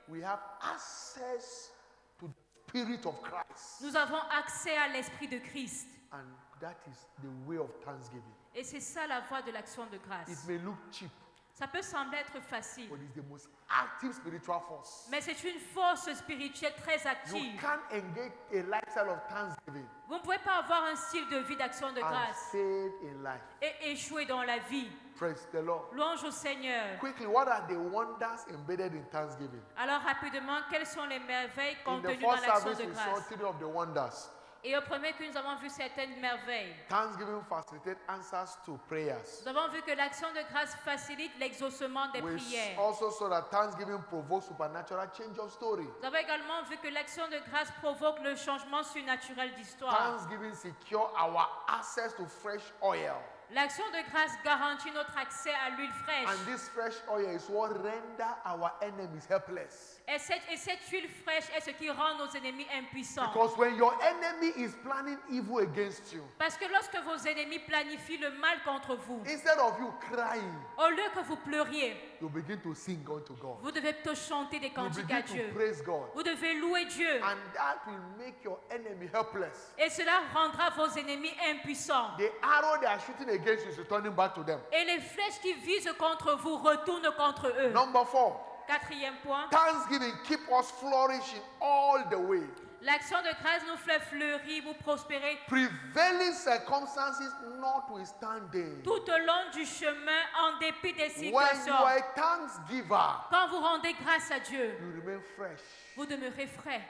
we have access to the Spirit of Christ. Nous avons accès à l'Esprit de Christ. And that is the way of thanksgiving. Et c'est ça la voie de l'action de grâce. It may look cheap. Ça peut sembler être facile. But it's the most active spiritual force. Mais c'est une force spirituelle très active. You can't engage a lifestyle of thanksgiving. Vous ne pouvez pas avoir un style de vie d'action de grâce fail in life. Et échouer dans la vie. Praise the Lord. Louange au Seigneur. Quickly, what are the wonders embedded in thanksgiving? Alors rapidement, quelles sont les merveilles In the contenues dans first l'action service, de we saw grâce? 3 of the wonders. Et au premier que nous avons vu certaines merveilles. Thanksgiving facilitates answers to prayers. Nous avons vu que l'action de grâce facilite l'exaucement des We prières. also saw that thanksgiving provokes supernatural change of story. Nous avons également vu que l'action de grâce provoque le changement surnaturel d'histoire. Thanksgiving secures our access to fresh oil. L'action de grâce garantit notre accès à l'huile fraîche. And this fresh oil is what render our enemies helpless. Et cette huile fraîche est ce qui rend nos ennemis impuissants. Because when your enemy is planning evil against you, Parce que lorsque vos ennemis planifient le mal contre vous, instead of you crying, au lieu que vous pleuriez, you begin to sing unto God. vous devez plutôt chanter des You cantiques à begin Dieu. to praise God. Vous devez louer Dieu. And that will make your enemy helpless. Et cela rendra vos ennemis impuissants. The arrow they are shooting against you is returning back to them. Et les flèches qui visent contre vous retournent contre eux. Number 4. Quatrième point. Thanksgiving keep us flourishing all the way. L'action de grâce nous fait fleurir, vous prospérer Prevailing circumstances notwithstanding. tout au long du chemin en dépit des When you are situations. a thanksgiver, Quand vous rendez grâce à Dieu, you remain fresh. vous demeurez frais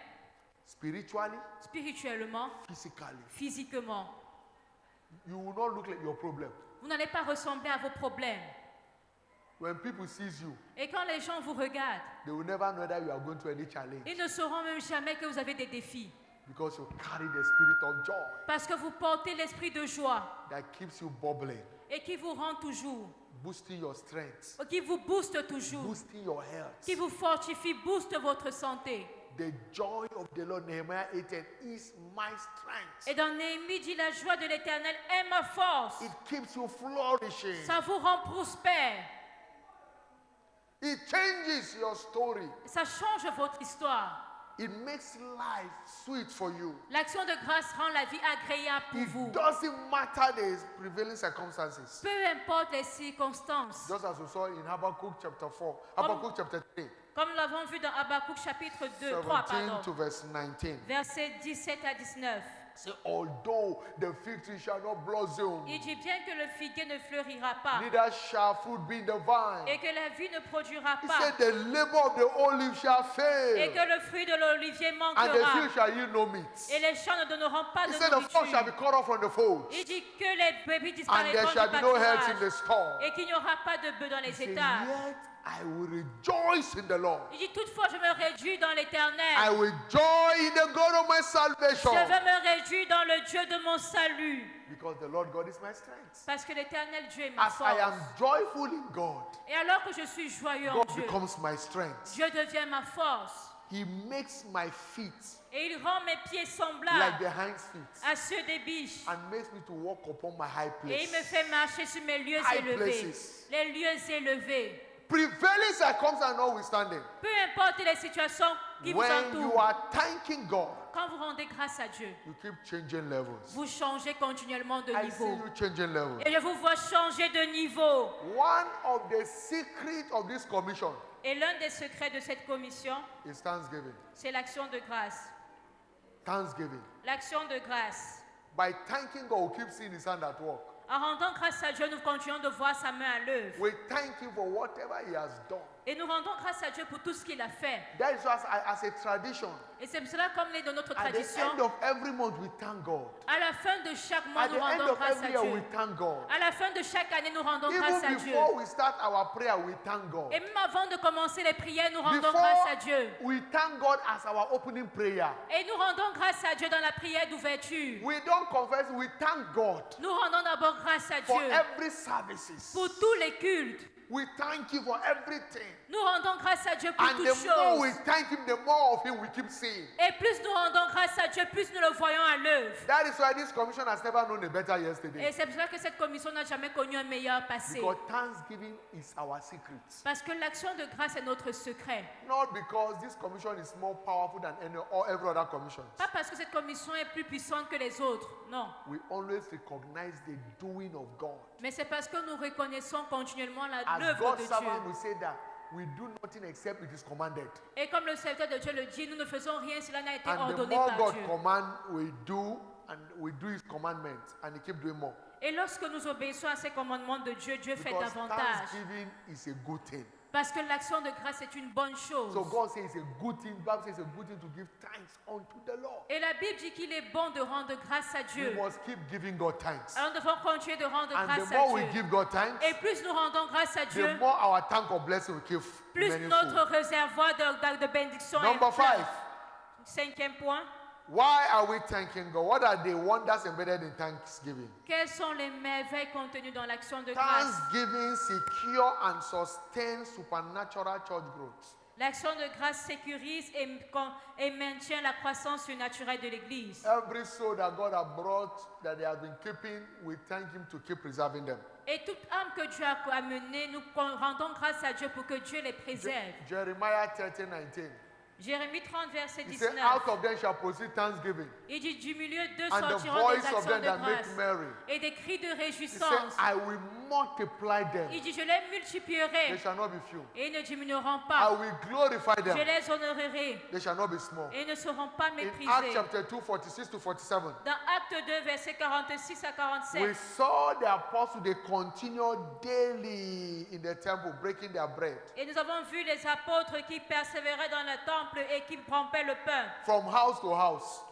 Spiritually, spirituellement, physically. physiquement. You will not look like your problem. Vous n'allez pas ressembler à vos problèmes. When people sees you, Et quand les gens vous regardent, they will never know that you are going through any challenge. ils ne sauront même jamais que vous avez des défis. Because you carry the spirit of joy Parce que vous portez l'esprit de joie that keeps you bubbling, et qui vous rend toujours, boosting your strength, qui vous booste toujours, boosting your health. qui vous fortifie, booste votre santé. The joy of the Lord, Nehemiah 8:10, is my strength. Et dans Néhémie dit, la joie de l'Éternel est ma force. It keeps you flourishing. Ça vous rend prospère. It changes your story. Ça change votre histoire. It makes life sweet for you. L'action de grâce rend la vie agréable pour It vous. doesn't matter the prevailing circumstances. Peu importe les circonstances. Just as we saw in Habakkuk chapter 4, Habakkuk chapter 3, Comme nous l'avons vu dans Habakkuk chapitre 3, 17 to verse 19. versets 17 à 19. Say, although the fig tree shall not blossom, Il dit bien que le figuier ne fleurira pas neither shall fruit be in the vine. et que la vie ne produira He pas said, the labor of the olive shall et fail, que le fruit de l'olivier and the manquera field shall yield no meat. et les champs ne donneront pas He de said, the flock shall be nourriture. cut off from the fold, Il dit que les brebis and there disparaîtront shall du be no heads in pâturage the store. et qu'il n'y aura pas de bœufs dans He les said, étables. yet I will rejoice in the Lord. Il dit toutefois je me réjouis dans I l'Éternel. will joy in the God of my Je salvation. veux me réjouir dans le Dieu de mon salut. Because the Lord God is my strength. Parce que l'Éternel Dieu est ma As I am force. joyful in God, Et alors que je suis joyeux en God Dieu, becomes my strength. Dieu devient ma force. He makes my feet Et il rend mes pieds like semblables the hinds feet à ceux des biches. and makes me to walk upon my high Et il me place. fait marcher sur mes lieux High élevés. places. Les lieux élevés. Prevailing circumstances notwithstanding, Peu importe les situations qui vous when you entourent, are thanking God, quand vous rendez grâce à Dieu, you keep changing levels. vous changez continuellement de I see niveau. you changing levels. Et je vous vois changer de niveau. One of the secrets of this commission Et l'un des secrets de cette commission, is thanksgiving. c'est l'action de grâce. Thanksgiving. L'action de grâce. By thanking God, we keep seeing His hand at work. En rendant grâce à Dieu, nous continuons de voir sa main à l'œuvre. We thank Him for whatever He has done. Et nous rendons grâce à Dieu pour tout ce qu'il a fait. That is just as a tradition. Et c'est cela comme les de notre At the tradition. end of every month, we thank God. À la fin de chaque mois, At nous the end rendons of grâce à every year, we Dieu. thank God. À la fin de chaque année, nous rendons grâce à Even Dieu. before we start our prayer, we thank God. Et même avant de commencer les prières, nous rendons Before grâce à Dieu. we thank God as our opening prayer. Et nous rendons grâce à Dieu dans la prière d'ouverture. We don't confess, we thank God Nous rendons d'abord grâce à for Dieu every services. pour tous les cultes. We thank you for everything. Nous rendons grâce à Dieu pour And toutes the more we choses. thank him, the more of him we keep seeing. Et plus nous rendons grâce à Dieu, plus nous le voyons à l'œuvre. That is why this commission has never known a better Et yesterday. c'est pour cela que cette commission n'a jamais connu un meilleur passé. Because thanksgiving is our secret. Parce que l'action de grâce est notre secret. Not because this commission is more powerful than any or every other commission. Pas parce que cette commission est plus puissante que les autres, non. We always recognize the doing of God. Mais c'est parce que nous reconnaissons continuellement As l'œuvre God's de servant, Dieu. we say that we do nothing except it is commanded. Et comme le serviteur de Dieu le dit, nous ne faisons rien, cela n'a été And the ordonné more par God Dieu. command, we do, and we do His commandments, and He keep doing more. Et lorsque nous obéissons à ces commandements de Dieu, Dieu fait Because davantage. thanksgiving is a good thing. Parce que l'action de grâce est une bonne chose. So God says it's a good thing. Bible says it's a good thing to give thanks unto the Lord. Et la Bible dit qu'il est bon de rendre grâce à We Dieu. must keep giving God thanks. Alors nous devons continuer de rendre And grâce the more à we Dieu. give God thanks, Et plus nous rendons grâce à the Dieu, more our tank of blessing will keep plus manifold. notre réservoir de bénédiction est Number plein. 5. Cinquième point. Why are we thanking God? What are the wonders embedded in thanksgiving? Quels sont les merveilles contenues dans l'action de grâce? Thanksgiving secure and sustain supernatural church growth. L'action de grâce sécurise et maintient la croissance surnaturelle de l'Église. Every soul that God has brought, that they have been keeping, we thank Him to keep preserving them. Et toute âme que Dieu a amenée, nous rendons grâce à Dieu pour que Dieu les préserve. Jeremiah 30:19. Jérémie 30, verset He said, 19. out of them shall proceed thanksgiving, Il dit, du milieu d'eux and the sortiront des voice of actions them de that make grâce merry. et des cris de He said, réjouissance. I will multiply them. Il dit, je les They multiplierai shall not be few. et ils ne diminueront I pas. will glorify Je them. les honorerai They shall not be small. et ils ne seront pas In Acts méprisés. chapter 2, 46 to 47, Dans Acte 2, verset 46 à we 47, saw the apostles, they continued daily in the temple, breaking their bread et nous avons vu les apôtres qui persévéraient dans le temple et qui rompaient le pain from house to house.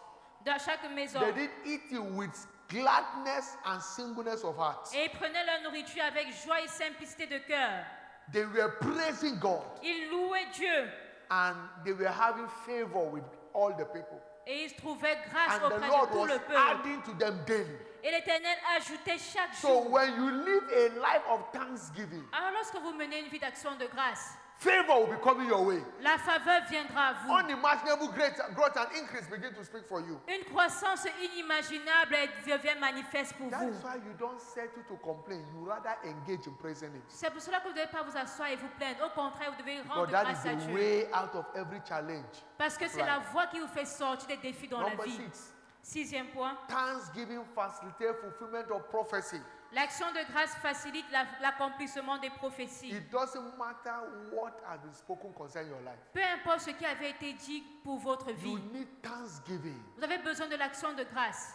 dans chaque maison. They did eat it with gladness and singleness of heart. Et ils prenaient leur nourriture avec joie et simplicité de cœur. They were praising God, Ils louaient Dieu and they were having favor with all the people. et ils trouvaient grâce And the auprès Lord de tout was le peuple. adding to them daily. Et l'Éternel ajoutait chaque So jour. when you live a life of thanksgiving, Alors lorsque vous menez une vie d'action de grâce, favor will be coming your way. la faveur viendra à vous. Unimaginable growth and increase begin to speak for you. Une croissance inimaginable devient manifeste pour That vous. is why you don't settle to complain. You rather engage in praising Him. C'est pour cela que vous ne devez pas vous asseoir et vous plaindre. Au contraire, vous devez Because rendre that grâce is à the Dieu. way out of every challenge. Parce que c'est la voie qui vous fait sortir des défis dans la Number vie. 6. Sixième point. Thanksgiving facilitates fulfillment of prophecy. L'action de grâce facilite l'accomplissement des prophéties. It doesn't matter what has been spoken concerning your life. Peu importe ce qui avait été dit pour votre You vie, need thanksgiving vous avez besoin de l'action de grâce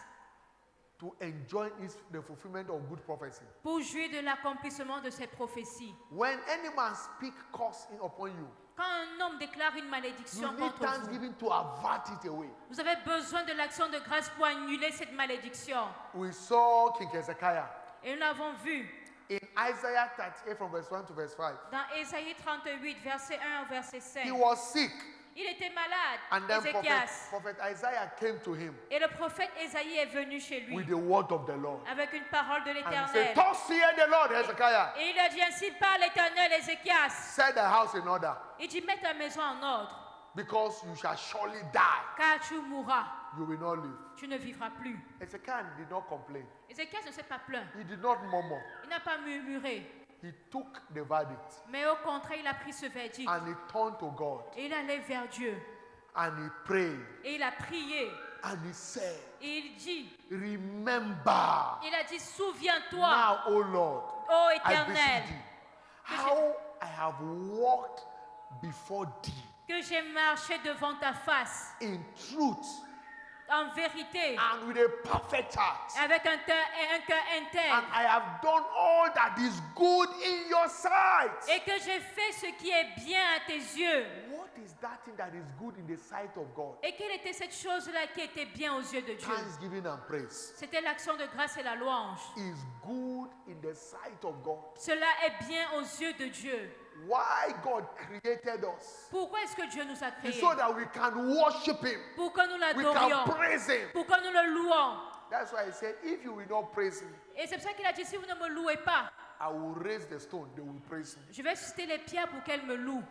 to enjoy the fulfillment of good prophecy. pour jouir de l'accomplissement de ces prophéties. When any man speak curse upon you, Quand un homme déclare une you malédiction need contre vous, thanksgiving to avert it away. vous avez besoin de l'action de grâce pour annuler cette malédiction. We saw King Hezekiah Et nous l'avons vu in Isaiah 38 from verse 1 to verse 5. dans Ésaïe 38, verset 1 au verset 5. He was sick, Il était malade, and then Ézéchias. prophet Isaiah came to him Et le prophète Ésaïe est venu chez lui with the word of the Lord. avec une parole de And he l'Éternel. said, thus saith the Lord, Hezekiah, Et il a dit ainsi par l'Éternel, Ézéchias. set the house in order, Il dit mets ta maison en ordre, because you shall surely die. car tu mourras, You will not live. tu ne vivras plus. Hezekiah did not complain. Ézéchias ne s'est pas plaint, He did not murmur. il n'a pas murmuré, He took the verdict mais au contraire, il a pris ce verdict. and he turned to God Et il allait vers Dieu, and he prayed et il a prié, and he said, et il dit, remember il a dit, souviens-toi, now, O Lord, ô I Éternel, beseech thee, how I have walked before thee que j'ai marché devant ta face, in truth en vérité, and with a perfect heart. avec un cœur And intègre, I have done all that is good in your sight. et que j'ai fait ce qui est bien à tes yeux. What is that thing that is good in the sight of God? Et quelle était cette chose-là qui était bien aux yeux de Dieu? Thanksgiving and praise. C'était l'action de grâce et la louange. Is good in the sight of God. Cela est bien aux yeux de Dieu. Why God created us? Pourquoi est-ce que Dieu nous a créés? So that we can worship Him. Pour que nous We l'adorions. can praise Him. Pour que nous le louons. That's why He said, if you will not praise Me, Et c'est pour ça qu'il a dit, si vous ne me louez pas, I will raise the stone, they will praise Me. je vais susciter les pierres pour qu'elles me louent.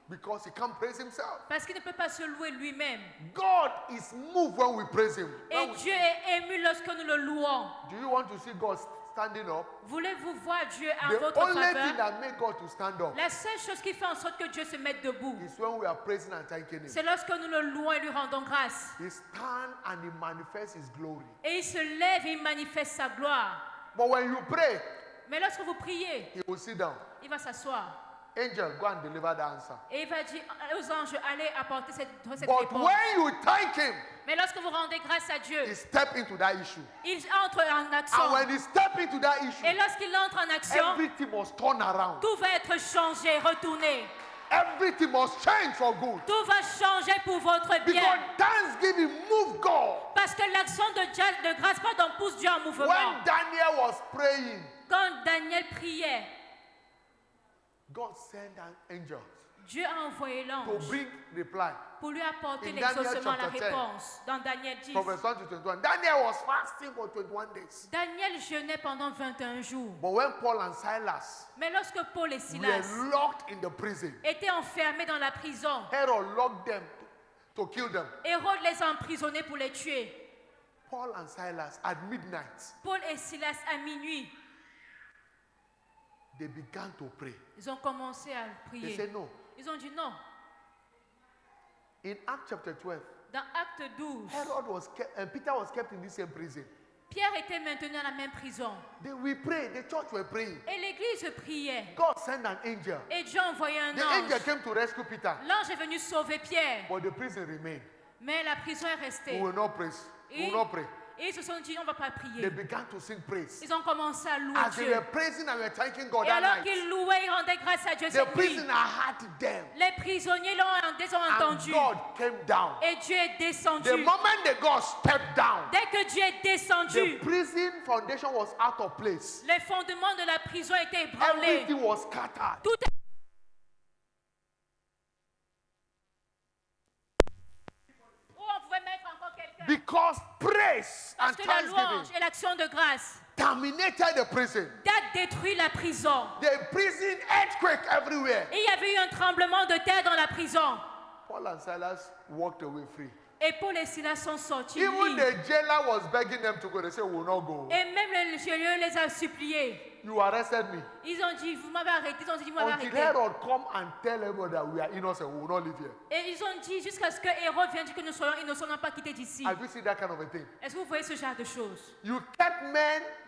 Because He can't praise Himself. Parce qu'il ne peut pas se louer lui-même. God is moved when we praise Him. Et Dieu est ému lorsque nous le louons. Do you want to see God standing up? Voulez-vous voir Dieu en The votre only thing faveur? that makes God to stand up La seule chose qui fait en sorte que Dieu se mette debout, is when we are praising and thanking Him. c'est lorsque nous le louons et lui rendons grâce. He stands and He manifests His glory. Et il se lève et il manifeste sa gloire. But when you pray, Mais lorsque vous priez, He will sit down. il va s'asseoir. Angel, go and deliver the answer. Et il va dire aux anges, allez apporter cette But réponse. when you thank Him, Mais lorsque vous rendez grâce à Dieu, He steps into that issue. il entre en And action. when He steps into that issue, Et lorsqu'il entre en action, everything must turn around. tout va être changé, retourné. Everything must change for good. Tout va changer pour votre Because bien. thanksgiving moved God. Parce que l'action de grâce, pardon, pousse Dieu en mouvement. When Daniel was praying, Quand Daniel priait, God sent an angel Dieu a envoyé to l'ange bring reply. pour lui apporter In Daniel l'exaucement, la chapter 10. réponse. Dans Daniel 10, From verse 1 to 21. Daniel was fasting for 21 days. Daniel jeûnait pendant 21 jours. But when Paul and Silas Mais lorsque Paul et Silas were locked in the prison, étaient enfermés dans la prison, Herod locked them to kill them. Hérode les a emprisonnés pour les tuer. Paul and Silas at midnight, Paul et Silas, à minuit, they began to pray. ils ont commencé à They prier. said no. Ils ont dit non. In Acts chapter 12, Dans Acte 12, Herod was kept, and Peter was kept in the same prison. Pierre était maintenu dans la même prison. We prayed, the church were praying. Et l'église priait. God sent an angel. Et Dieu a envoyé un The angel ange. came to rescue Peter, L'ange est venu sauver Pierre. but the prison remained. Mais la prison est We restée. will not praise. We will not pray. Et ils se sont dit, on ne va pas They prier. began to sing praise. Ils ont commencé à louer As they Dieu. were praising and were thanking God Et that alors night, qu'ils louaient, ils rendaient grâce à Dieu the cette nuit. prisoner had them. Les prisonniers les ont And entendus. God came down. Et Dieu est The descendu. moment that God stepped down, Dès que Dieu est the descendu, prison foundation was out of place. les fondements de la prison étaient ébranlés. Everything was scattered. Tout Où on pouvait mettre encore quelqu'un. Because praise Parce and que la thanksgiving louange et l'action de grâce terminated the prison. a détruit la prison. The prison earthquake everywhere. Et il y avait eu un tremblement de terre dans la prison. Paul and Silas walked away free. Et Paul et Silas sont sortis Even libres. the jailer was begging them to go. They said, we will not go. Et même le geôlier les a suppliés. You arrested me. Ils ont dit, vous m'avez arrêté. Ils ont dit, vous m'avez Until arrêté. Herod come and tell everybody that we are innocent, we will not live here. Et ils ont dit, jusqu'à ce que Hérode vienne dire que nous soyons innocents, n'ont pas quitté d'ici. Have you seen that kind of a thing? Est-ce que vous voyez ce genre de choses? You kept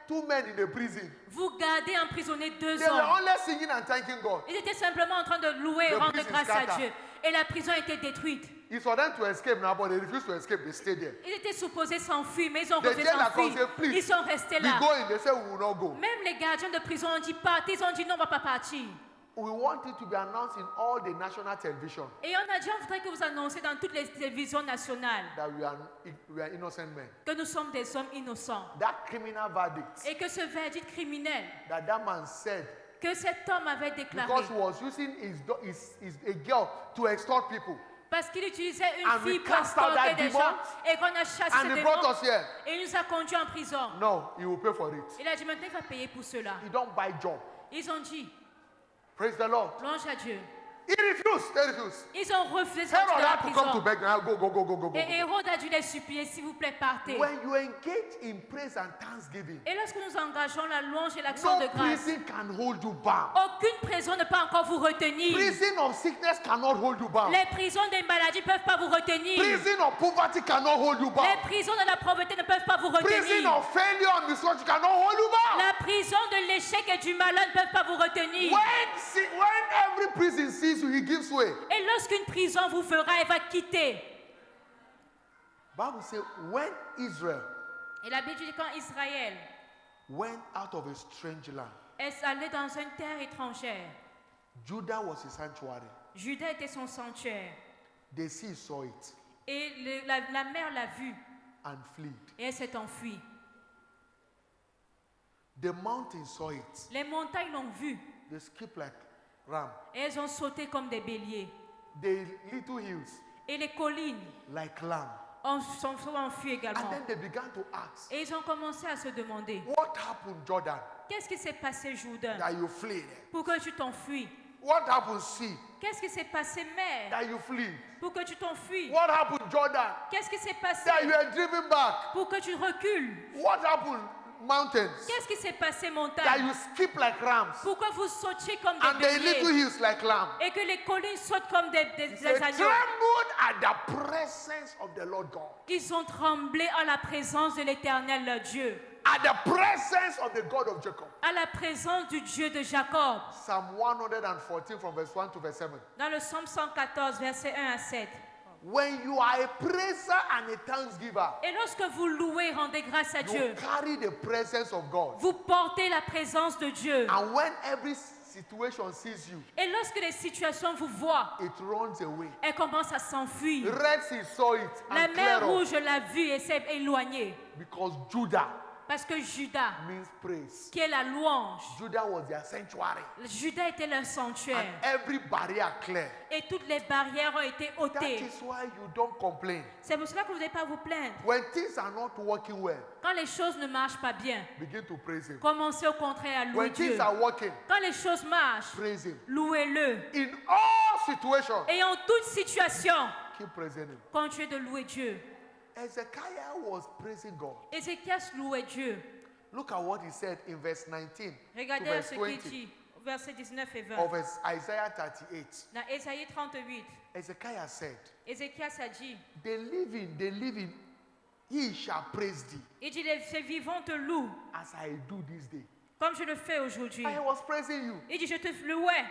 two men in the prison. Vous gardez emprisonné 2 They were hommes. only singing and thanking God. Ils étaient simplement en train de louer et The rendre prison grâce à scattered. Dieu. Et la prison a été détruite. It's for them to escape now, but they refused to escape. They stayed there. Ils étaient supposés s'enfuir, mais ils ont The refusé jailer s'enfuir. said, please, Ils sont restés we là. go in. They said, we will not go. Même les gardiens de prison ont dit partez. Ils ont dit non, on ne va pas partir. We want it to be announced in all the national television Et on a dit on voudrait que vous annonciez dans toutes les télévisions nationales that we are innocent men. que nous sommes des hommes innocents. That criminal verdict Et que ce verdict criminel that man said, que cet homme avait déclaré, because he was using a girl to extort people. parce qu'il utilisait une And fille we pour cast out that extorquer des demon, gens et qu'on a chassé And ces he brought démons us here. et il nous a conduits en prison. No, he will pay for it. Il a dit maintenant il va payer pour cela. He don't buy job. Ils ont dit Praise the Lord. louange à Dieu. He refused. They refused. Ils ont refusé de Herod sortir de la had to come to prison. beg now. Go. Et Hérode a dû les supplier, s'il vous plaît, partez. When you engage in praise and thanksgiving, Et lorsque nous engageons la louange et l'action no de grâce, prison can hold you bound. aucune prison ne peut encore vous retenir. Prison of sickness cannot hold you bound. Les prisons des maladies ne peuvent pas vous retenir. Prison of poverty cannot hold you Les bound. prisons de la pauvreté ne peuvent pas vous Prison retenir. of failure and misfortune cannot hold you bound. La prison de l'échec et du malheur ne peuvent pas vous retenir. When every prison sees you, he gives way. Et lorsqu'une prison vous fera, elle va quitter. Bible says when Israel Et la Bible dit quand Israël went out of a strange land, est allé dans une terre étrangère, Judah was his sanctuary. Juda était son sanctuaire. The sea saw it. Et la mer l'a vu. And fled. Et elle s'est enfuie. The mountains saw it. Les montagnes l'ont vu. They skipped like ram. Et elles ont sauté comme des béliers. The little hills. Et les collines. Like lamb. Sont enfuies également. And then they began to ask. Et ils ont commencé à se demander. What happened, Jordan? Qu'est-ce qui s'est passé, Jourdain? That you fled. Pour que tu t'enfuis. What happened, sea? Qu'est-ce qui s'est passé, mer? That you flee. Pour que tu t'enfuis. What happened, Jordan? Qu'est-ce qui s'est passé? That you are driven back. Pour que tu recules. What happened, mountains? Qu'est-ce qui s'est passé, montagne? That you skip like rams. Pourquoi vous sautiez comme des And the little béliers? hills like lamb. Et que les collines sautent comme des They agneaux. trembled at the presence of the Lord God. Ils ont tremblé à la présence de l'Éternel leur Dieu. At the presence of the God of Jacob. À la présence du Dieu de Jacob. Psalm 114 from verse 1 to verse 7. Dans le psaume 114, versets 1 à 7. When you are a praiser and a thanksgiver, Et lorsque vous louez, rendez grâce à Dieu. you carry the presence of God. Vous portez la présence de Dieu. And when every situation sees you, Et lorsque les situations vous voient, it runs away. elles commencent à s'enfuir. Red Sea saw it La and mer cleared up Rouge l'a vue et s'est éloignée. because Judah Parce que Juda, means praise. qui est la louange, Judah was their sanctuary. Juda était leur And sanctuaire. every barrier clear. Et toutes les barrières ont été That ôtées. is why you don't complain. C'est pour cela que vous n'avez pas à vous plaindre. When things are not working well, Quand les choses ne marchent pas bien, begin to praise Him. commencez au contraire à louer When Dieu. things are working, Quand les choses marchent, praise Him. louez-le. In all situations, Et en toute situation, keep praising Him. continuez de louer Dieu. Ezekiel was praising God. Ézéchias louait Dieu. Look at what he said in verse 19 to Regardez verse ce qu'il 20 dit, versets 19 et 20. of Isaiah 38. Dans Ésaïe 38, Ezekiel said, Ézéchias a dit, the living, he shall praise thee il dit, les vivants te louent, as I do this day. comme je le fais aujourd'hui. And he was praising you. Il dit, je te louais.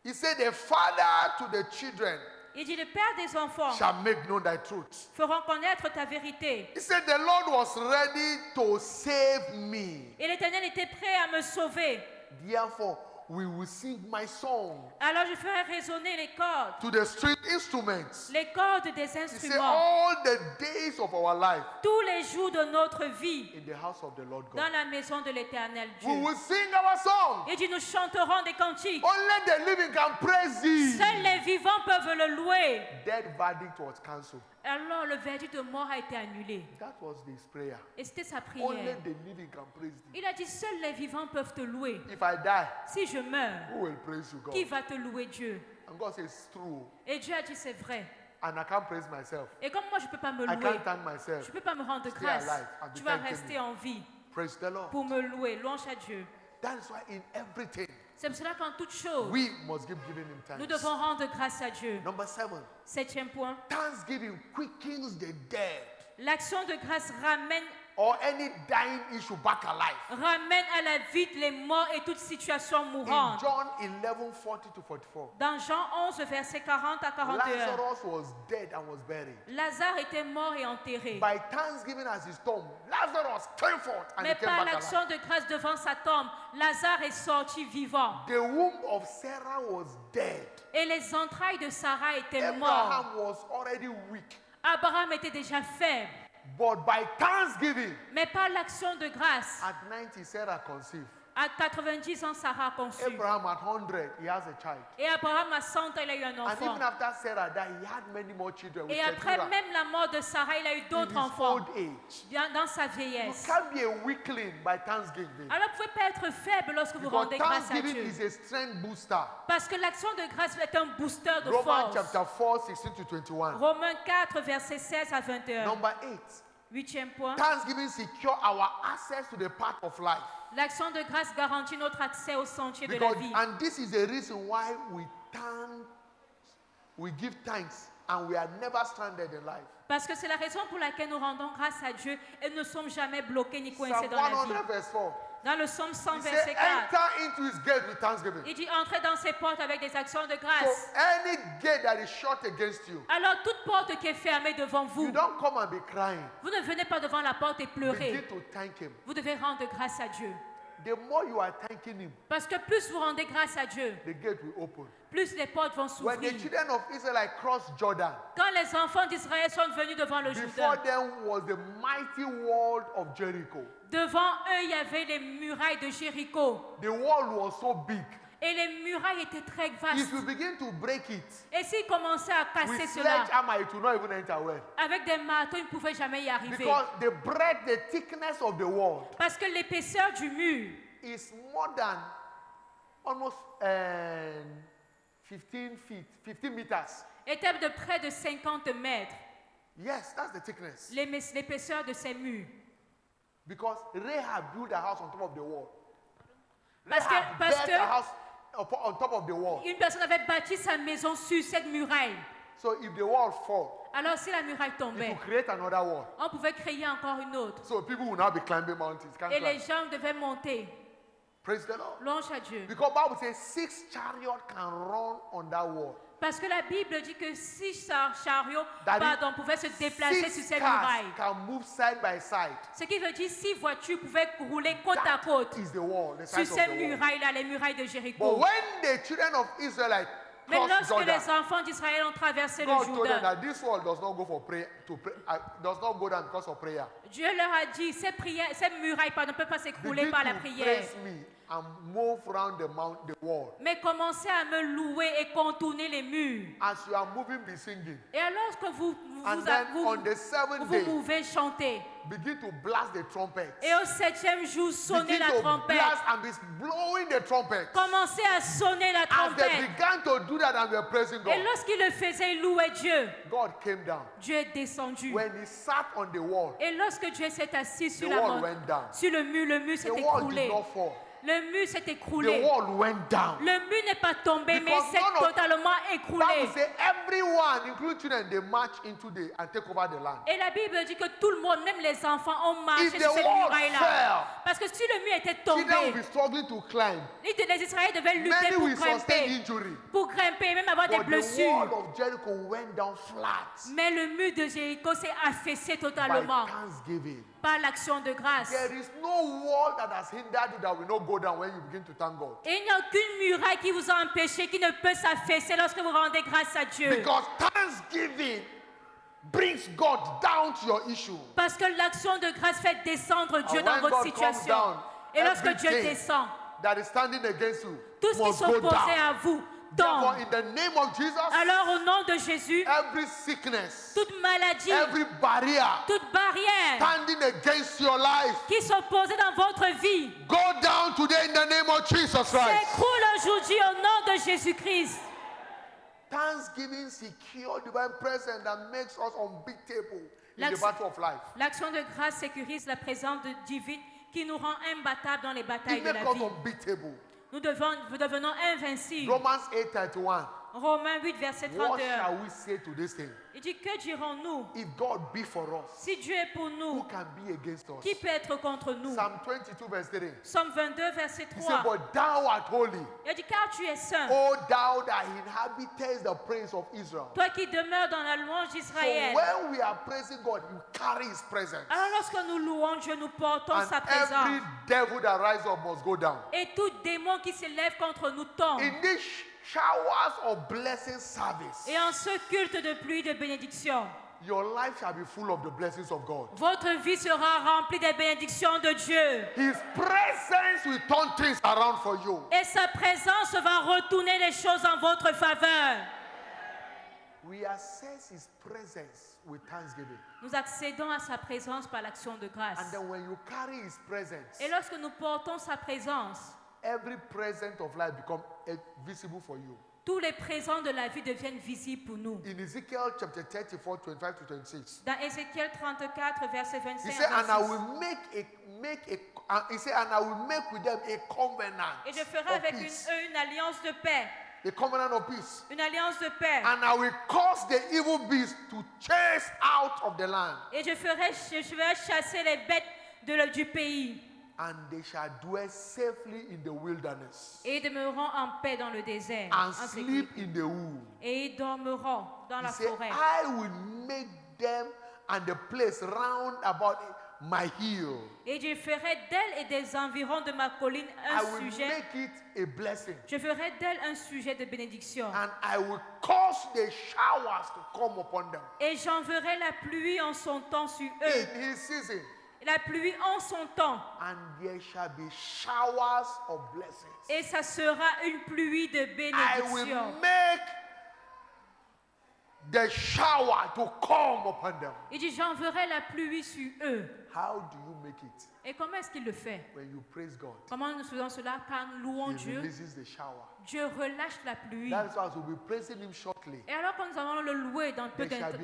He said, the father to the children Il dit, le Père des enfants shall make known thy truth. feront connaître ta vérité. He said, the Lord was ready to save me. Et l'Éternel était prêt à me sauver. Therefore, we will sing my song Alors je ferai résonner les cordes, to the string instruments. les cordes des He said, instruments, all the days of our life tous les jours de notre vie in the house of the Lord dans God. la maison de l'Éternel We Dieu. will sing our song. Il dit, nous chanterons des cantiques. Only the living can praise thee. Seuls les vivants peuvent le louer. Dead verdict was cancelled. Alors le verdict de mort a été annulé. That was his prayer. Et c'était sa Only prière. the living can praise thee. Il a dit, seuls les vivants peuvent te louer. If I die, Si je meurs, who will praise you, God? qui va te louer, Dieu? And God says, it's true. Et Dieu a dit, c'est vrai. And I can't praise myself. Et comme moi, je ne peux pas me I louer, can't thank myself. je ne peux pas me rendre Stay grâce, alive and be tu vas thanking rester me. en vie Praise the Lord. pour me louer. Louange à Dieu. That is why in everything, C'est pour cela qu'en toute chose, we must give giving him nous thanks. devons rendre grâce à Dieu. Number 7, 7e point, thanksgiving quickens the dead l'action de grâce ramène or any dying issue back alive. ramène à la vie les morts et toute situation In mourante. John 11:40 to 44, Dans Jean 11, versets 40 à 41, Lazarus was dead and was buried. Lazare était mort et enterré. By thanksgiving as his tomb, Lazarus came forth and he Mais came par back l'action alive. de grâce devant sa tombe, Lazare est sorti vivant. The womb of Sarah was dead. Et les entrailles de Sarah étaient mortes. Abraham was already weak. Abraham était déjà faible. But by thanksgiving, Mais par l'action de grâce, at 90 Sarah conceived. à 90 ans, Sarah a conçu. Abraham at 100, he has a child. Et Abraham, à 100 ans, il a eu un And even enfant. after Sarah died, he had many more children with Et après Keturah. même la mort de Sarah, il a eu In d'autres his enfants old age. dans sa You vieillesse. can't be a weakling by thanksgiving. Alors, vous ne pouvez pas être faible lorsque vous Because rendez grâce à thanksgiving Dieu. is a strength booster. Parce que l'action de grâce est un booster de Romans force. chapter 4, 16 to 21. Romains 4, versets 16 à 21. Number 8. 8e point. Thanksgiving secure our access to the path of life. L'action de grâce garantit notre accès au sentier de la Because, vie. and this is the reason why we give thanks and we are never stranded in life. Parce que c'est la raison pour laquelle nous rendons grâce à Dieu et ne sommes jamais bloqués ni Psalm coincés dans la vie. 100 verse 4. Dans le psaume 100, He verset said, 4, enter into his gate with thanksgiving. il dit entrez dans ses portes avec des actions de So grâce. any gate that is shut against you, Alors toute porte qui est fermée devant you vous, don't come and be crying. vous ne venez pas devant la porte et pleurer. Begin to thank him. Vous devez rendre grâce à Dieu. the more you are thanking him, parce que plus vous rendez grâce à Dieu, the gate will open. Plus les portes vont When the s'ouvrir. children of Israel crossed Jordan, Quand les enfants d'Israël sont venus devant le before Jourdain, them was the mighty wall of Jericho. devant eux, il y avait les murailles de Jéricho. The wall was so big. Et les murailles étaient très If vastes. you begin to break it, Et s'ils commençaient à casser with cela, sledgehammer, it will not even enter well. avec des marteaux, ils ne pouvaient jamais y arriver. Because the breadth, the thickness of the wall Parce que l'épaisseur du mur is more than almost 15 feet, 15 meters. était de près de 50 mètres. Yes, that's the thickness. L'épaisseur de ces murs. Because Rahab built a house on top of the wall. Parce Rahab built que a house on top of the wall. une personne avait bâti sa maison sur cette muraille. So if the wall fall, Alors si la muraille it tombait, will create another wall. on pouvait créer encore une autre. So people will now be climbing mountains. Can't Et climb. les gens devaient monter. Praise the Lord. Louange à Dieu. Because Bible says 6 chariots can run on that wall. Parce que la Bible dit que 6 chariots That pouvaient se déplacer sur 6 cette cars muraille. can move side by side. Ce qui veut dire 6 voitures pouvaient rouler côte à côte Is the wall, the sur size of ces the wall. murailles-là, les murailles de But Jéricho. when the children of Israel Mais crossed lorsque Jordan, les enfants d'Israël ont traversé le God told them Jourdain, that this wall does not go for prayer, does not go down because of prayer. Dieu leur a dit, ces murailles ne peuvent pas s'écrouler Begin par la to prière. praise me and move around the wall. Mais commencez à me louer et contourner les murs. As you are moving, be singing. Et alors que vous And then on the 7th day, mouvez, chantez. begin to blast the trumpet. Et au 7e jour, sonnez Begin la to trompette. blast and be blowing the trumpet. Commencez à sonner la As they trompette. began to do that and were praising God, Et lorsqu'il le faisait, il louait Dieu. God came down. Dieu est descendu. When he sat on the wall, Et lorsque Dieu s'est assis the sur la wall montagne, went down. sur le mur s'est The wall écroulé. did not fall. Le mur s'est The écroulé. wall went down. Le mur n'est pas tombé, mais Because s'est none of- totalement Bible écroulé. says everyone, including children, they march into and take over the land. Et la Bible dit que tout le monde, même les enfants, ont marché If sur the cette wall muraille-là. fell, Parce que si le mur était children will tombé, be struggling to climb. les Israéliens devaient lutter Many pour will sustain grimper. injury. Pour grimper, même avoir des But the blessures. wall of Jericho went down flat Mais le mur de Jéricho s'est affaissé by totalement thanksgiving. par l'action de grâce. There is no wall that has hindered you that will not go down when you begin to thank God. Et il n'y a aucune muraille qui vous a empêché, qui ne peut s'affaisser lorsque vous rendez grâce à Dieu. Because thanksgiving brings God down to your issue. Parce que l'action de grâce fait descendre Dieu And dans when votre God situation. comes down, Et lorsque Dieu everything descend, that is standing against you tout ce qui must go s'opposait down. à vous Therefore, tombe. in the name of Jesus, Alors au nom de Jésus, every sickness, toute maladie, every barrier toute barrière standing against your life, qui s'opposait dans votre vie go down today in the name of Jesus Christ. s'écroule aujourd'hui au nom de Jésus-Christ. Thanksgiving secure divine presence that makes us unbeatable in the L'action- battle of life. L'action de grâce sécurise la présence divine qui nous rend imbattables dans les batailles It de makes la us vie. unbeatable. Nous devenons invincibles. Romans 8:31. Romains 8, verset What 31. shall we say to this thing? Il dit, que dirons-nous? If God be for us, Si Dieu est pour who nous, can be against us? qui peut être contre nous? Psalm 22 verse 3. Psaume 22, verset He said, 3. but thou art holy, Il dit, car tu es saint, O thou that inhabitest the praise of Israel. toi qui demeures dans la louange So d'Israël. when we are praising God, you carry his presence. Alors lorsque nous louons Dieu, nous portons And sa every présence. devil that rises up must go down. Et tout démon qui s'élève contre nous tombe. In this showers of blessing service, Et en ce culte de pluie de bénédiction, your life shall be full of the blessings of God. votre vie sera remplie des bénédictions de Dieu. His presence will turn things around for you. Et sa présence va retourner les choses en votre faveur. We access his presence with thanksgiving. Nous accédons à sa présence par l'action de grâce. And then when you carry his presence, Et lorsque nous portons sa présence, every present of life become visible for you. tous les présents de la vie deviennent visibles pour nous. In Ezekiel chapter 34, 25 to 26, Dans Ézéchiel 34, verset 25 he said, and I 26. will he said, and I will make with them a covenant Et je ferai of avec peace. eux une alliance de paix. A covenant of peace. Une alliance de paix. And I will cause the evil beast to chase out of the land, Et je ferai chasser les bêtes du pays. and they shall dwell safely in the wilderness, Et ils demeureront en paix dans le désert. and en sleep sécurité. in the wood. Et ils dormiront dans He la said, forêt. I will make them and the place round about my hill. Et je ferai d'elle et des environs de ma colline un sujet. Make it a blessing. Je ferai d'elle un sujet de bénédiction. And I will cause the showers to come upon them. Et j'enverrai la pluie en son temps sur eux. In his season. La pluie en son temps. And there shall be showers of blessings. Et ça sera une pluie de bénédiction. I will make the shower to come upon them. Il dit, j'enverrai la pluie sur eux. How do you make it? Et comment est-ce qu'il le fait? When you praise God. Comment nous faisons cela? Par louant Dieu. Releases the shower. Dieu relâche la pluie. That is why we'll be praising him shortly. Et alors quand nous allons le louer dans peu d'instants,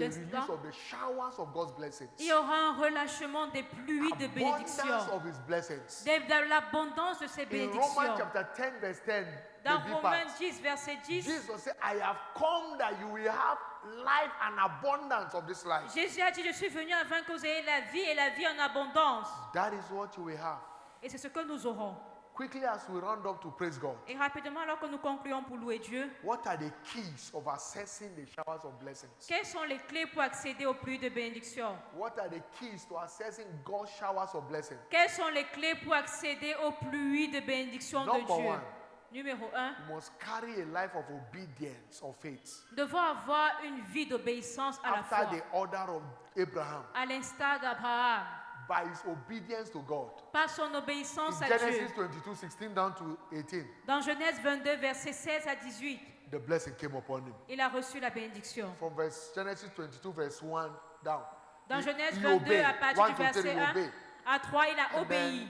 il y aura un relâchement des pluies de bénédiction. De l'abondance de ces bénédictions. In Romans chapter 10 verse 10. Dans Romains 10 verset 10. Jesus said, I have come that you will have life and abundance of this life. Jésus a dit, je suis venu afin que vous ayez la vie et la vie en abondance. That is what you will have. Et c'est ce que nous aurons. Quickly as we round up to praise God. Et rapidement alors que nous concluons pour louer Dieu. What are the keys of accessing the showers of blessings? Quelles sont les clés pour accéder aux pluies de bénédiction? What are the keys to accessing God's showers of blessings? Quelles sont les clés pour accéder aux pluies de bénédiction de Dieu? Numéro 1. You must carry a life of obedience or faith. Nous devons avoir une vie d'obéissance à la foi. After the order of Abraham. À l'instar d'Abraham. By his obedience to God. Par son obéissance à Genesis Dieu. 22, 16 down to 18. Dans Genèse 22, verset 16 à 18. The blessing came upon him. Il a reçu la bénédiction. From Genesis 22, verse 1 down. Dans Genèse 22, à partir du verset 1 à 3, il a obéi.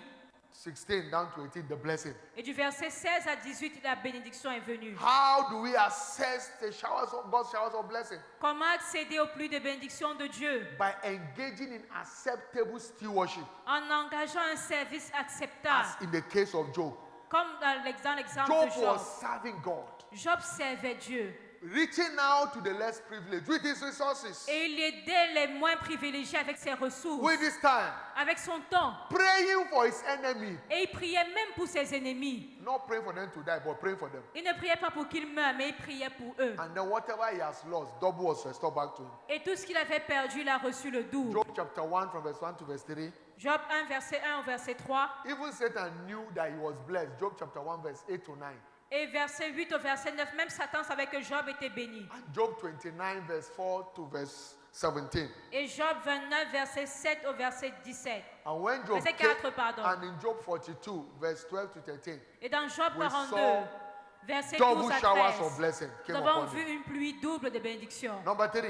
16 down to 18, the blessing. Et du verset 16 à 18, la bénédiction est venue. How do we access the showers of God's showers of blessing? Comment accéder aux pluies de bénédiction de Dieu? By engaging in acceptable stewardship. En engageant un service acceptable. As in the case of Job. Comme dans l'exemple de Job. Job was serving God. Job servait Dieu. Reaching out to the less privileged with his resources. Et il aidait les moins privilégiés avec ses ressources. With his time. Avec son temps. Praying for his enemy. Et il priait même pour ses ennemis. Not praying for them to die, but praying for them. Il ne priait pas pour qu'ils meurent, mais il priait pour eux. And then whatever he has lost, double was restored back to him. Et tout ce qu'il avait perdu, il a reçu le double. Job chapter 1 from verse 1 to verse 3. Job 1 verset 1 au verset 3. Even Satan knew that he was blessed. Job chapter 1 verse 8 to 9. Et verset 8 au verset 9, même Satan savait que Job était béni. And Job 29 verse 4 to verse 17. Et Job 29 verset 7 au verset 17. And when Job verset 4, pardon. And in Job 42 verse 12 to 13. Et dans Job 42 verset 12 à 13. Nous avons vu une pluie double de bénédiction. Number 3.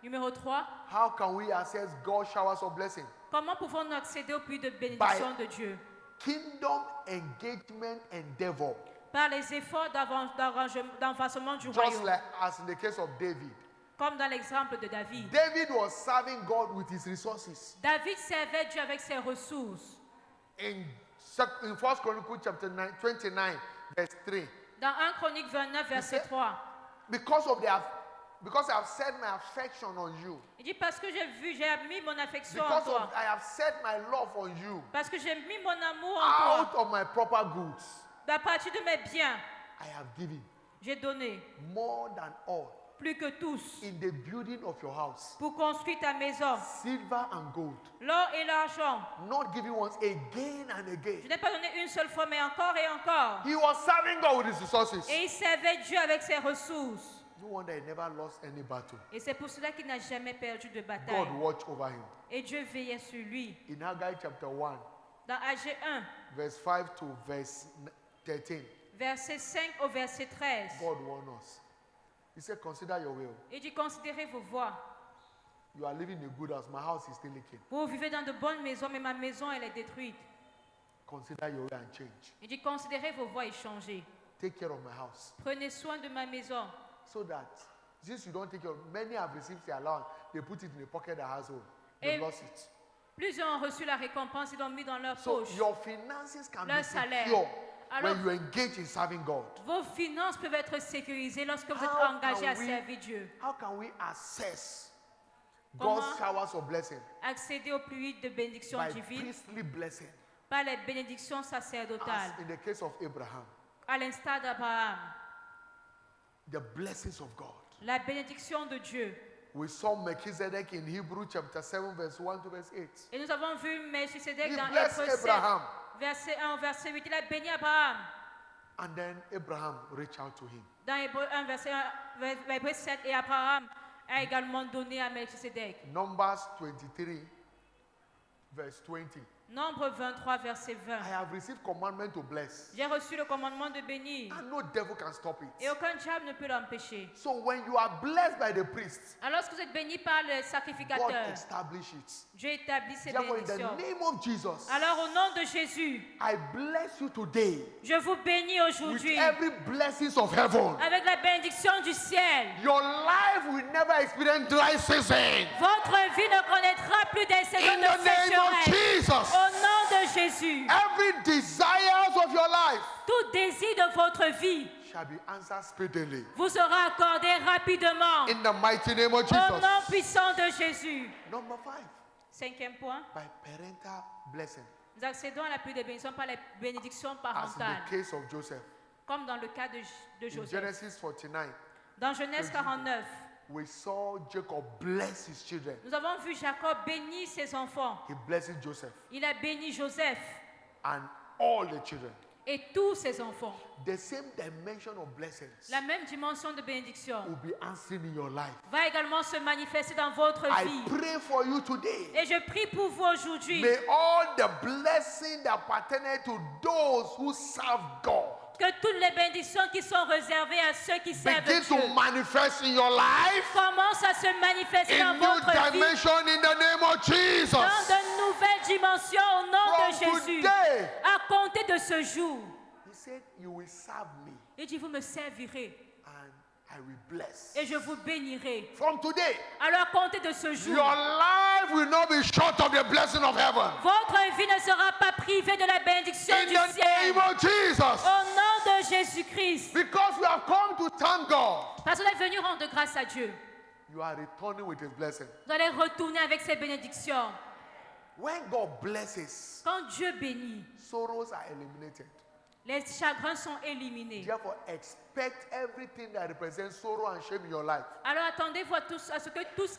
Numéro 3. How can we access God's showers of blessing? Comment pouvons-nous accéder aux pluies de bénédiction de Dieu? Kingdom engagement endeavor. Par les efforts d'avancement du royaume. Just like as in the case of David. Comme dans l'exemple de David. David was serving God with his resources. David servait Dieu avec ses ressources. In 1 Chronicles chapter 29 verse 3. Dans 1 Chronique 29 verset 3. Because I have set my affection on you. Il dit parce que j'ai mis mon affection en toi. I have set my love on you. Parce que j'ai mis mon amour en toi. Out of my proper goods. À partir de mes biens. I have given. J'ai donné. More than all. Plus que tous. In the building of your house. Pour construire ta maison. Silver and gold. L'or et l'argent. Not giving once, again and again. Je n'ai pas donné une seule fois, mais encore et encore. He was serving God with his resources. Et il servait Dieu avec ses ressources. No wonder he never lost any battle. Et c'est pour cela qu'il n'a jamais perdu de bataille. God watched over him. Et Dieu veillait sur lui. In Haggai chapter 1. Dans Agé 1. Verse 5 to verse 13. Verset 5 au verset 13. God warned us. He said, consider your will. Il dit, considérez vos voies. You are living in a good house. My house is still leaking. Vous vivez dans de bonnes maisons, mais ma maison, elle est détruite. Consider your way and change. Il dit, considérez vos voies et changez. Take care of my house. Prenez soin de ma maison. So that, since you don't take care of, many have received their allowance. They put it in the pocket of the household. They lost it. Plusieurs ont reçu la récompense, ils l'ont mis dans leur poche. So your finances can leur be salaire. secure. Alors, when you engage in serving God. Vos finances peuvent être sécurisées lorsque vous êtes engagé à servir Dieu. How can we access God's showers of blessing? Accéder aux pluies de bénédictions divines. Priestly blessing. Par les bénédictions sacerdotales. As in the case of Abraham. À l'instar d'Abraham. The blessings of God. La bénédiction de Dieu. We saw Melchizedek in Hebrew chapter 7 verse 1 to verse 8. Et nous avons vu Melchizedek He dans blessed Hébreux 7, Abraham. verset 1 verset 8. Il a béni Abraham. And then Abraham reached out to him. Dans Hébreux 1 verset 1, Hébreux 7, et Abraham a également donné à Melchizedek. Numbers 23 verse 20. Nombre 23 verset 20. I have received commandment to bless. J'ai reçu le commandement de bénir. And no devil can stop it. Et aucun diable ne peut l'empêcher. So when you are blessed by the priest, Alors que vous êtes béni par le God sacrificateur, establish it. Dieu établit ses Therefore, in the bénédictions. name of Jesus, Alors au nom de Jésus, I bless you today je vous bénis with aujourd'hui every blessings of heaven. avec la bénédiction du ciel. Your life will never experience dry season. Votre vie ne connaîtra plus des saisons In de the name of sécheresse. Jesus, Au nom de Jésus, every desires of your life tout désir de votre vie shall be answered speedily. vous sera accordé rapidement. In the mighty name of Au nom Jesus. puissant de Jésus. Number 5, Cinquième point, by parental blessing, nous accédons à la pluie de bénédiction par les bénédictions as in parentales, the case of Joseph. comme dans le cas de In Joseph. Genesis 49, Dans Genèse 49, we saw Jacob bless his children. nous avons vu Jacob bénir ses enfants. He blesses Joseph Il a béni Joseph and all the children. et tous ses enfants. The same dimension of blessings La même dimension de bénédiction will be answered in your life. va également se manifester dans votre I vie. pray for you today. Et je prie pour vous aujourd'hui May all the blessings that pertain to those who serve God que toutes les bénédictions qui sont réservées à ceux qui servent begin Dieu to manifest in your life commencent à se manifester dans in new votre vie dimension in the name of Jesus. dans de nouvelles dimensions au nom de From Jésus. today, À compter de ce jour, he said, you will serve me il dit, vous me servirez and I will bless. et je vous bénirai. From today, Alors à compter de ce jour, your life will not be short of the blessing of heaven. votre vie ne sera pas privée de la bénédiction In du the ciel. name of Jesus. Au nom de Jésus-Christ. Because we have come to thank God. Parce qu'on est venu rendre grâce à Dieu. You are returning with his blessing. Vous allez retourner avec ses bénédictions. When God blesses, Quand Dieu bénit, sorrows are eliminated. les chagrins sont éliminés. Therefore, expect everything that represents sorrow and shame in your life Alors attendez-vous à ce que tout ce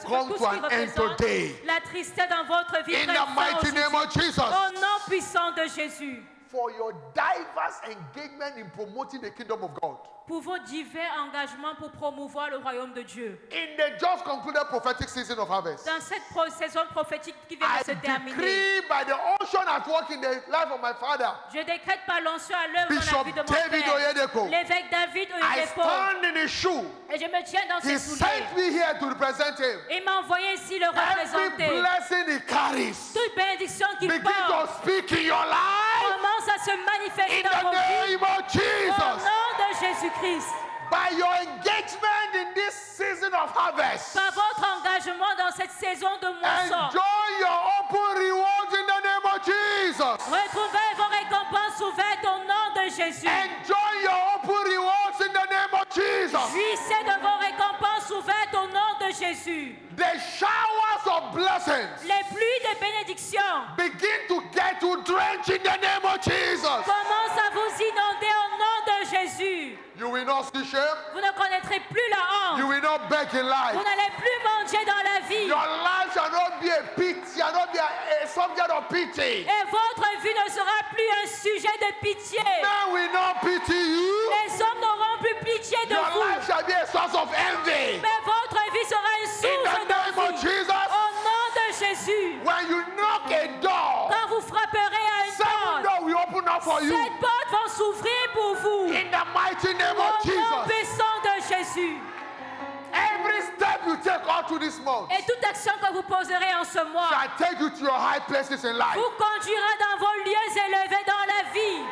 come qui to an end représente today. la tristesse dans votre vie In prenne the fin mighty name of aujourd'hui. Jesus. Au nom puissant de Jésus. For your diverse engagement in promoting the kingdom of God. Pour vos divers engagements pour promouvoir le royaume de Dieu. In the just concluded prophetic season of harvest, Dans cette saison prophétique qui vient I de se terminer, decree by the unction at work in the life of my father, je décrète par l'onction à l'œuvre dans la Bishop vie de mon David père, Oyedepo, l'évêque David I Oyedepo, stand in his shoe. et je me tiens dans He ses souliers. sent me here to represent him. Il m'a envoyé ici le Every représenter. blessing he carries, Toute bénédiction qu'il begin porte to speak in your life commence à se manifester in dans the vos vies. name of Au Jesus. nom de Jésus-Christ. By your engagement in this season of harvest, Par votre engagement dans cette saison de moisson, enjoy your open rewards in the name of Jesus. retrouvez vos récompenses ouvertes au nom de Jésus. Enjoy your open rewards in the name of Jesus. Jouissez de vos récompenses ouvertes au nom de Jésus. The showers of blessings Les pluies de bénédiction begin to get you drenched in the name of Jesus. commencent à vous inonder au nom de Jésus. You will not see shame. Vous ne connaîtrez plus la honte. You will not beg in Vous life. n'allez plus manger dans la vie. Your life shall not be a pit, shall not be a subject of pity. Et votre vie ne sera plus un sujet de pitié. Men will not pity you. Les hommes n'auront plus pitié de Your vous. life shall be a source of envy. Mais votre vie sera une In source the name of d'envie. Jesus, Au nom de Jésus. when you knock a door, Quand vous frapperez à une 7 porte, doors will open up for you. cette porte va s'ouvrir pour vous. In the mighty name Au of nom Jesus. puissant de Jésus. Every step you take out to this month Et toute action que vous poserez en ce mois shall take you to your high places in life. vous conduira dans vos lieux élevés dans la vie.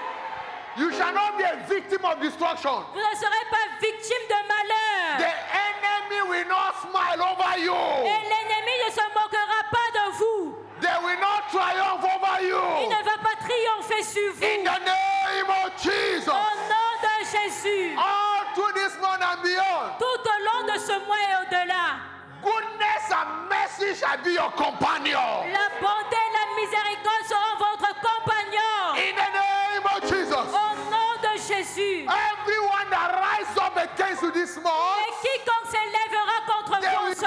You shall not be a victim of destruction. Vous ne serez pas victime de malheur. The enemy will not smile over you. Et l'ennemi ne se moquera pas de vous. They will not triumph over Il you. ne va pas triompher sur In vous. the name of Jesus. Au nom de Jésus. All through this month and beyond, Tout au long de ce mois et au-delà, goodness and mercy shall be your companion. la bonté et la miséricorde seront votre compagnon. In the name of Jesus. Au nom de Jésus. Everyone that rises up against you this Et month, quiconque s'élèvera contre they vous en will ce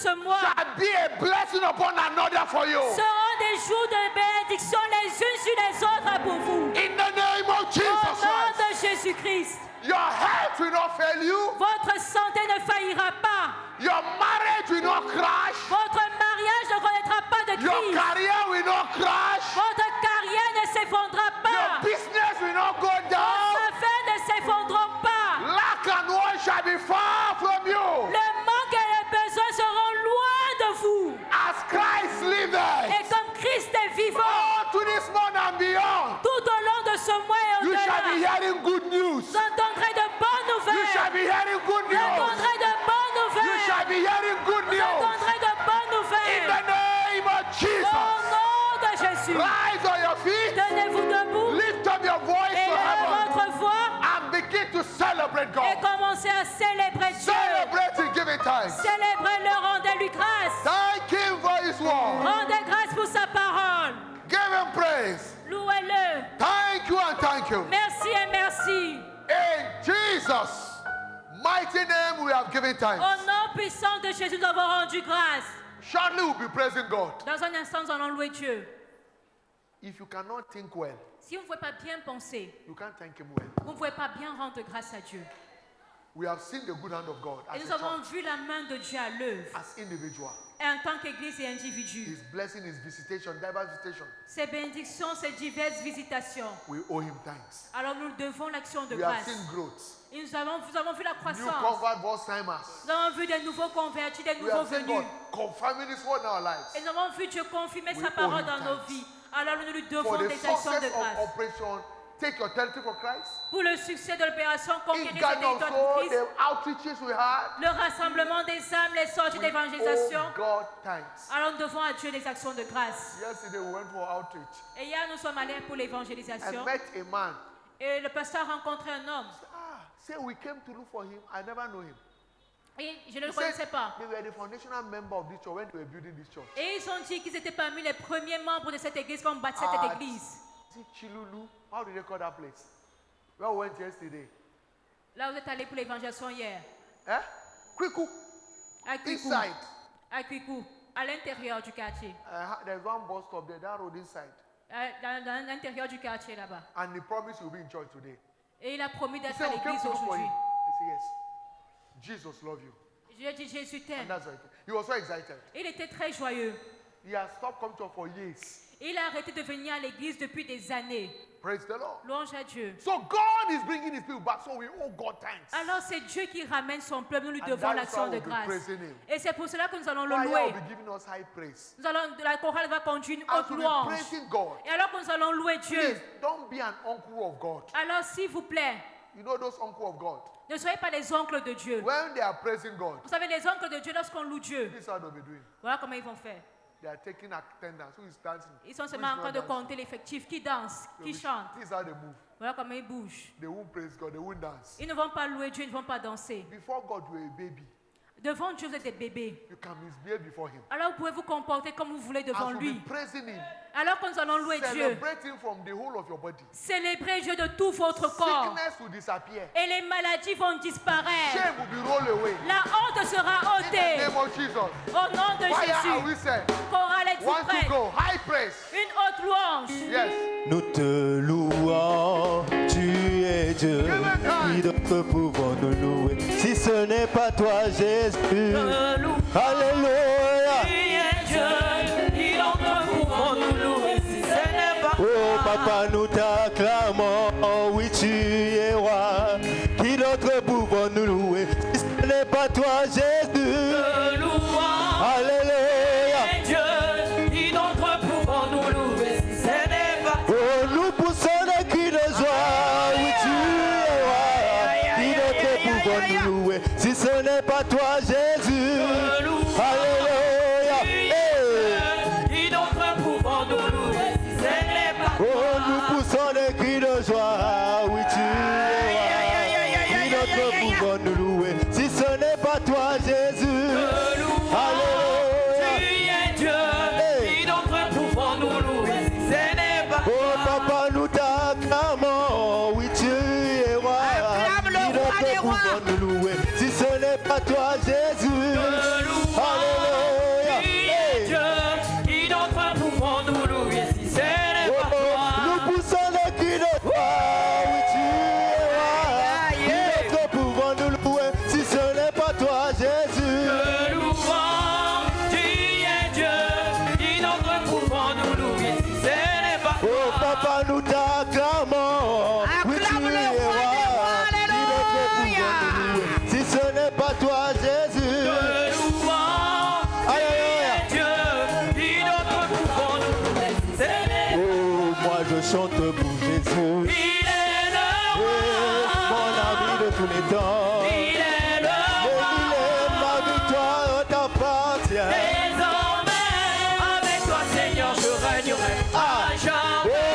ce mois shall be a blessing upon another for you. seront des jours de bénédiction les unes sur les autres pour vous. In the name of Jesus Au nom Christ. de Jésus-Christ. Your health will not fail you. Votre santé ne faillira pas. Your marriage will not crash. Votre mariage ne connaîtra pas de Your crise. career will not crash. Votre carrière ne s'effondrera Your pas. business will not go Vos down. affaires ne s'effondreront pas. Lack and want shall be far from you. Le manque et les besoins seront loin de vous. As Christ liveth. Et comme Christ est vivant, All to this month and beyond. tout au long de ce mois et You shall be au-delà, hearing good news. vous entendrez de bonnes You nouvelles. shall be hearing good Vous news. entendrez de bonnes You nouvelles. shall be hearing good Vous news. entendrez de bonnes In nouvelles. the name of Au Jesus. nom de Jésus. Rise on your feet. Tenez-vous debout. Lift up your voice to Élevez heaven. votre voix And begin to celebrate et God. commencez à célébrer Dieu. Celebrate and give it thanks. Célébrez-le, rendez-lui grâce. Thank Him for His word. Rendez grâce pour sa parole. Give Him praise. Louez-le. Thank you and thank you. Merci et merci. In Jesus' mighty name we have given thanks. Au nom puissant de Jésus, nous avons rendu grâce. Shortly we'll be praising God. Dans un instant, nous allons louer Dieu. If you cannot think well, Si vous ne pouvez pas bien penser, you can't thank Him well. vous ne pouvez pas bien rendre grâce à Dieu. We have seen the good hand of God Et as nous a avons church, vu la main de Dieu à l'œuvre. as individual. Et en tant qu'Église et individu, His blessing, His visitation, diverse visitation. ces bénédictions, ces diverses visitations, We owe Him thanks. alors nous devons l'action de We have grâce. seen growth. Et nous avons vu la New croissance. convert Alzheimer's. Nous avons vu des nouveaux convertis, des We nouveaux have seen venus. God confirming His word in our lives. Et nous avons vu Dieu confirmer We sa owe parole him dans nos thanks. vies. Alors nous lui For devons the des actions de success grâce. of Operation Take Your Territory for Christ. Pour le succès de l'opération In Conquérir ses Ghana territoires pour also, Christ, the outreaches we had. le rassemblement des âmes, les sorties We d'évangélisation. owe God thanks. Alors nous devons à Dieu des actions de grâce. Yesterday we went for outreach. Et hier, nous sommes allés pour I l'évangélisation. met a man. Et le pasteur a rencontré un homme. Say we came to look for him. I never know him. Et je ne le He connaissais said pas. they were the foundational member of this church when they were building this church. Et ils ont dit qu'ils étaient parmi les premiers membres de cette église quand on bâtissait cette église. See Chilulu. How do they call that place? Where we went yesterday? Là, vous êtes allés pour l'évangélisation hier. Eh? Kwiku. À Kwiku. Inside. À Kwiku, à l'intérieur du quartier. There's one bus stop there, that road inside. Dans l'intérieur du quartier là-bas. And he promised he will be in church today. Et il a promis He d'être said, à we came l'église to look for aujourd'hui. him. I said, yes. Jesus love you. Je lui ai dit, Jésus And t'aime. that's why he was so excited. Il était très joyeux. He has stopped coming to church for years. Il a arrêté de venir à l'église depuis des années. Praise the Lord. Louange à Dieu. So God is bringing his people back, so we owe God thanks. Alors c'est Dieu qui ramène son peuple, nous lui And devons that is l'action why de we'll be grâce. praising him. Et c'est pour cela que nous allons le Choir louer. will be giving us high praise. La chorale va conduire une As haute we be louange. praising God, Et alors que nous allons louer please Dieu, don't be an uncle of God. alors s'il vous plaît, You know those uncle of God? ne soyez pas les oncles de Dieu. When they are praising God, Vous savez, les oncles de Dieu, lorsqu'on loue Dieu, this is how they'll be doing. voilà comment ils vont faire. They are taking attendance. Who is dancing? Ils sont Who is seulement en not train de dancing? compter l'effectif, qui danse, qui chante. This is how they move. Voilà comment ils bougent. They won't praise God. They won't dance. Ils ne vont pas louer Dieu, ils ne vont pas danser. Before God, you were a baby. Devant Dieu, vous êtes des bébés. You can misbehave before Him. Alors vous pouvez vous comporter comme vous voulez devant As we lui. be praising Him, Alors que nous allons louer Dieu, celebrate Him from the whole of your body. célébrez Dieu de tout votre corps. Sickness will disappear. Et les maladies vont disparaître. Shame will be rolled away. La honte sera In the ôtée. name of Jesus. Au nom de Why are we Jésus. saying? Chorale, êtes-vous Want to prêts? go? High praise. Une haute louange. Yes. Nous te louons, tu es Dieu. Qui d'autre pouvons-nous louer si ce n'est pas toi, Jésus? Alléluia. Oh papa, nous t'acclamons, oh oui tu es roi. Qui d'autre pouvons-nous louer si ce n'est pas toi, Jésus? Alléluia. Oh, nous poussons des cris de joie, oui tu es roi. Qui d'autre pouvons-nous louer si ce n'est pas toi, Jésus? Alléluia. chante pour Jésus. Il est le roi. Mon ami de tous les temps. Il est le roi. Ma victoire t'appartient. Désormais, avec toi, Seigneur, je régnerai à jamais.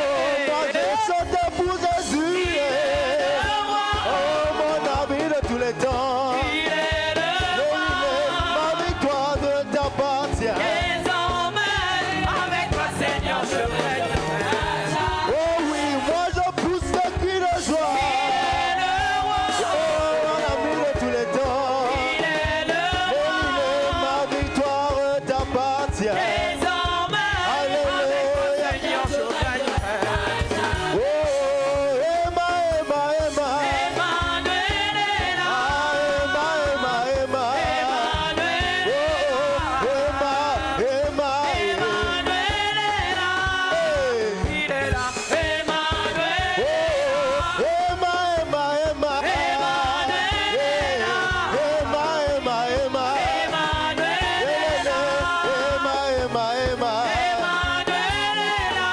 Moi, je chante pour Jésus. Il est le roi. Mon ami de tous les temps. Il est le roi. Ma victoire t'appartient. Désormais, avec toi, Seigneur, je régnerai à jamais. Oh oui, moi je pousse le cri de joie. Il est le roi. Mon ami de tous les temps. Il est le roi. Ma victoire t'appartient. Désormais, avec toi, Seigneur, je régnerai à jamais. Oh, Emma, Emma, Emma. Emmanuel est là. Emma, Emma, Emma. Emmanuel est là. Oh, Emma, Emma. Emmanuel est là. Il est là. Emmanuel. Oh, Emma, Emma, Emma. Emmanuel est là. Emma, Emma, Emma. Emmanuel est là. Emma, Emma, Emma. Emmanuel est là.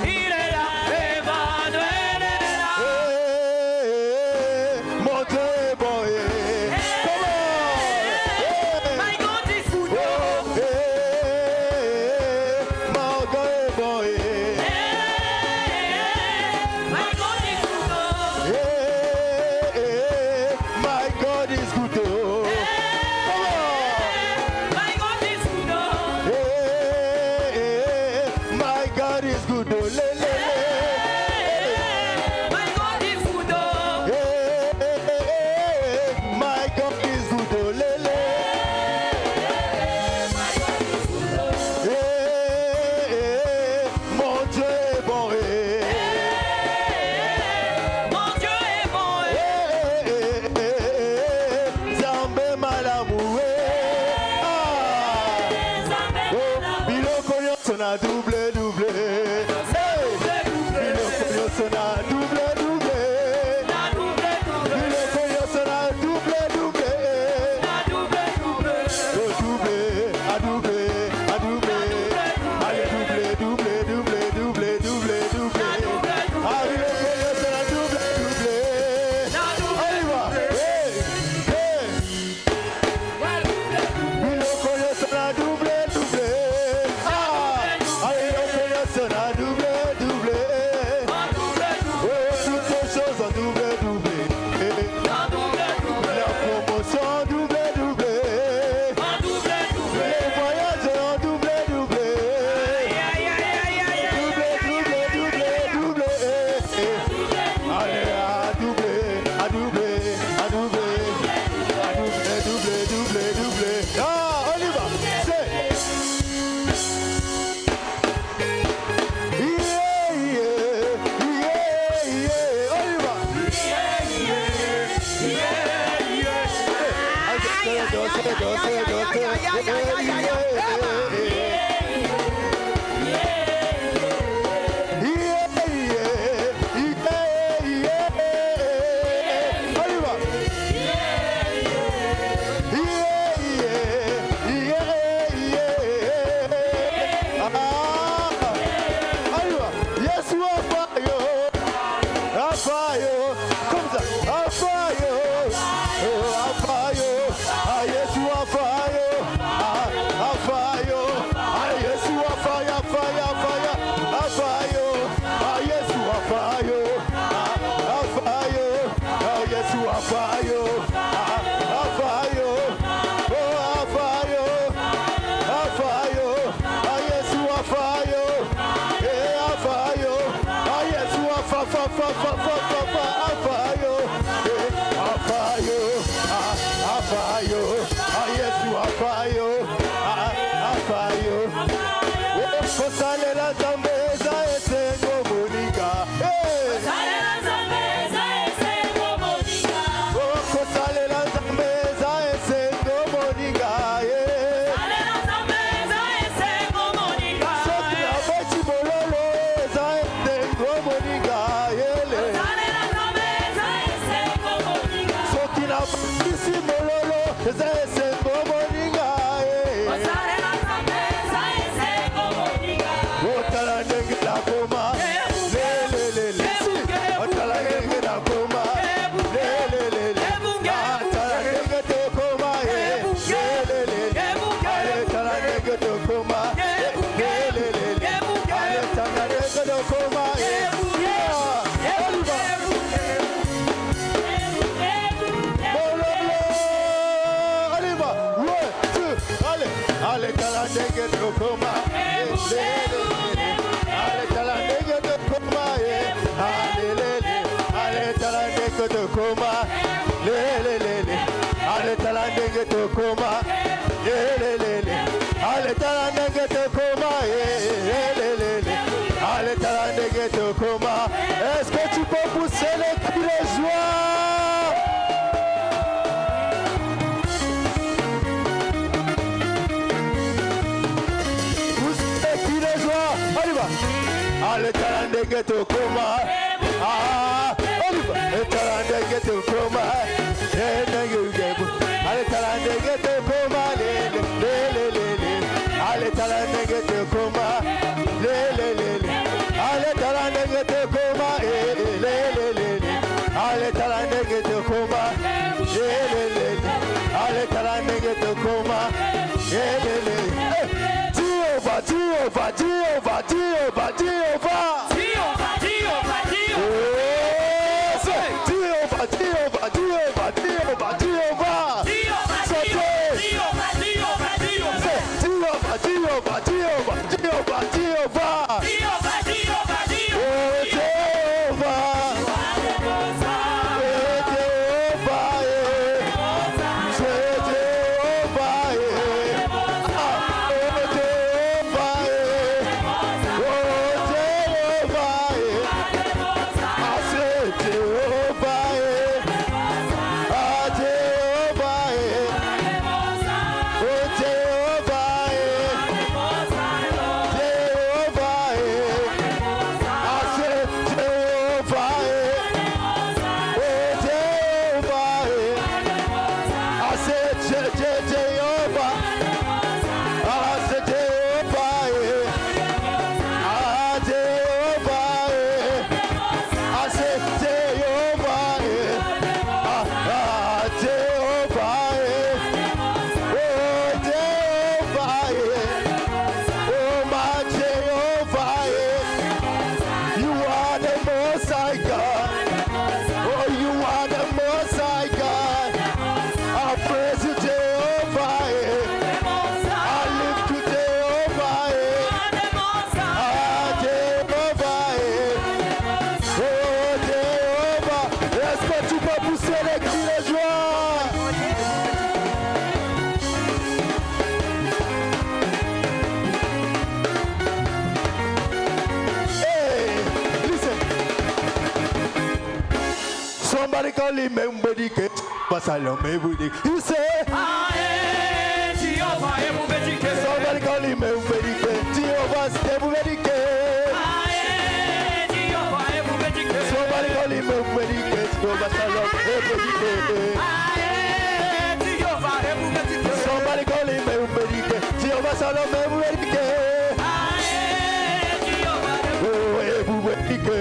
Il est là. Emmanuel est là. Mon Dieu est bon. My God is good. Mon Dieu est bon. My God is good. My God is good. My God is good. My God is good. My God is good. My God is good. Mon Dieu est bon. Mon Dieu est bon. Zambé malamu. Biloko nyonso na double double. Biloko nyonso na double double. Biloko nyonso na double double. Oh, double, a double, a double. Allez, double, double, double, double, double, double. Ah, biloko nyonso na double double. On y va. Hey, hey. Biloko nyonso na double double. Ah, biloko nyonso na double double. Oh, toutes les choses en double double. La promotion en double double. Les voyages en double double. Double, double, double, double. Allez, à doubler, à doubler, à doubler, à doubler, doubler, doubler, doubler. Ah, on y va. C'est. Yeah, yeah, yeah, on y va. Afayo, Ale talandege tokoma. Ale talandege tokoma. Ale talandege tokoma. Ale talandege tokoma. Ale talandege tokoma. Ale talandege tokoma. Est-ce que tu peux pousser les cris de joie? Ale talandege tokoma. Oliver, ale talandege tokoma. Ale talandege tokoma. Ale talandege tokoma. Ale talandege tokoma. Ale talandege tokoma. Ale talandege tokoma. Jehovah, Jehovah, Jehovah, Jehovah, Jehovah. Jehovah, Jehovah, Jehovah. Jehovah, Jehovah, Jehovah, Jehovah, Jehovah. Jehovah, Jehovah, Jehovah, Jehovah, Jehovah. Somebody call him Mbedike. Basalom Mbedike. You say, somebody call him Mbedike. Jehovah Mbedike. Somebody call him Mbedike. Jehovah Salom Mbedike. Somebody call him Mbedike. Jehovah Salom Mbedike. Oh, Mbedike.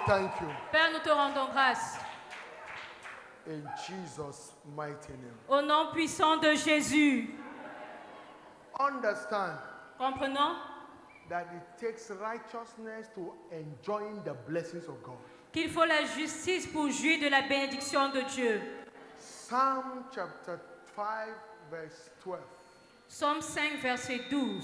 thank you. Père, nous te rendons grâce. In Jesus' mighty name. Au nom puissant de Jésus. Understand. Comprenons that it takes righteousness to enjoying the blessings of God. Qu'il faut la justice pour jouir de la bénédiction de Dieu. Psalm chapter 5 verse 12. Psalm 5 verset 12.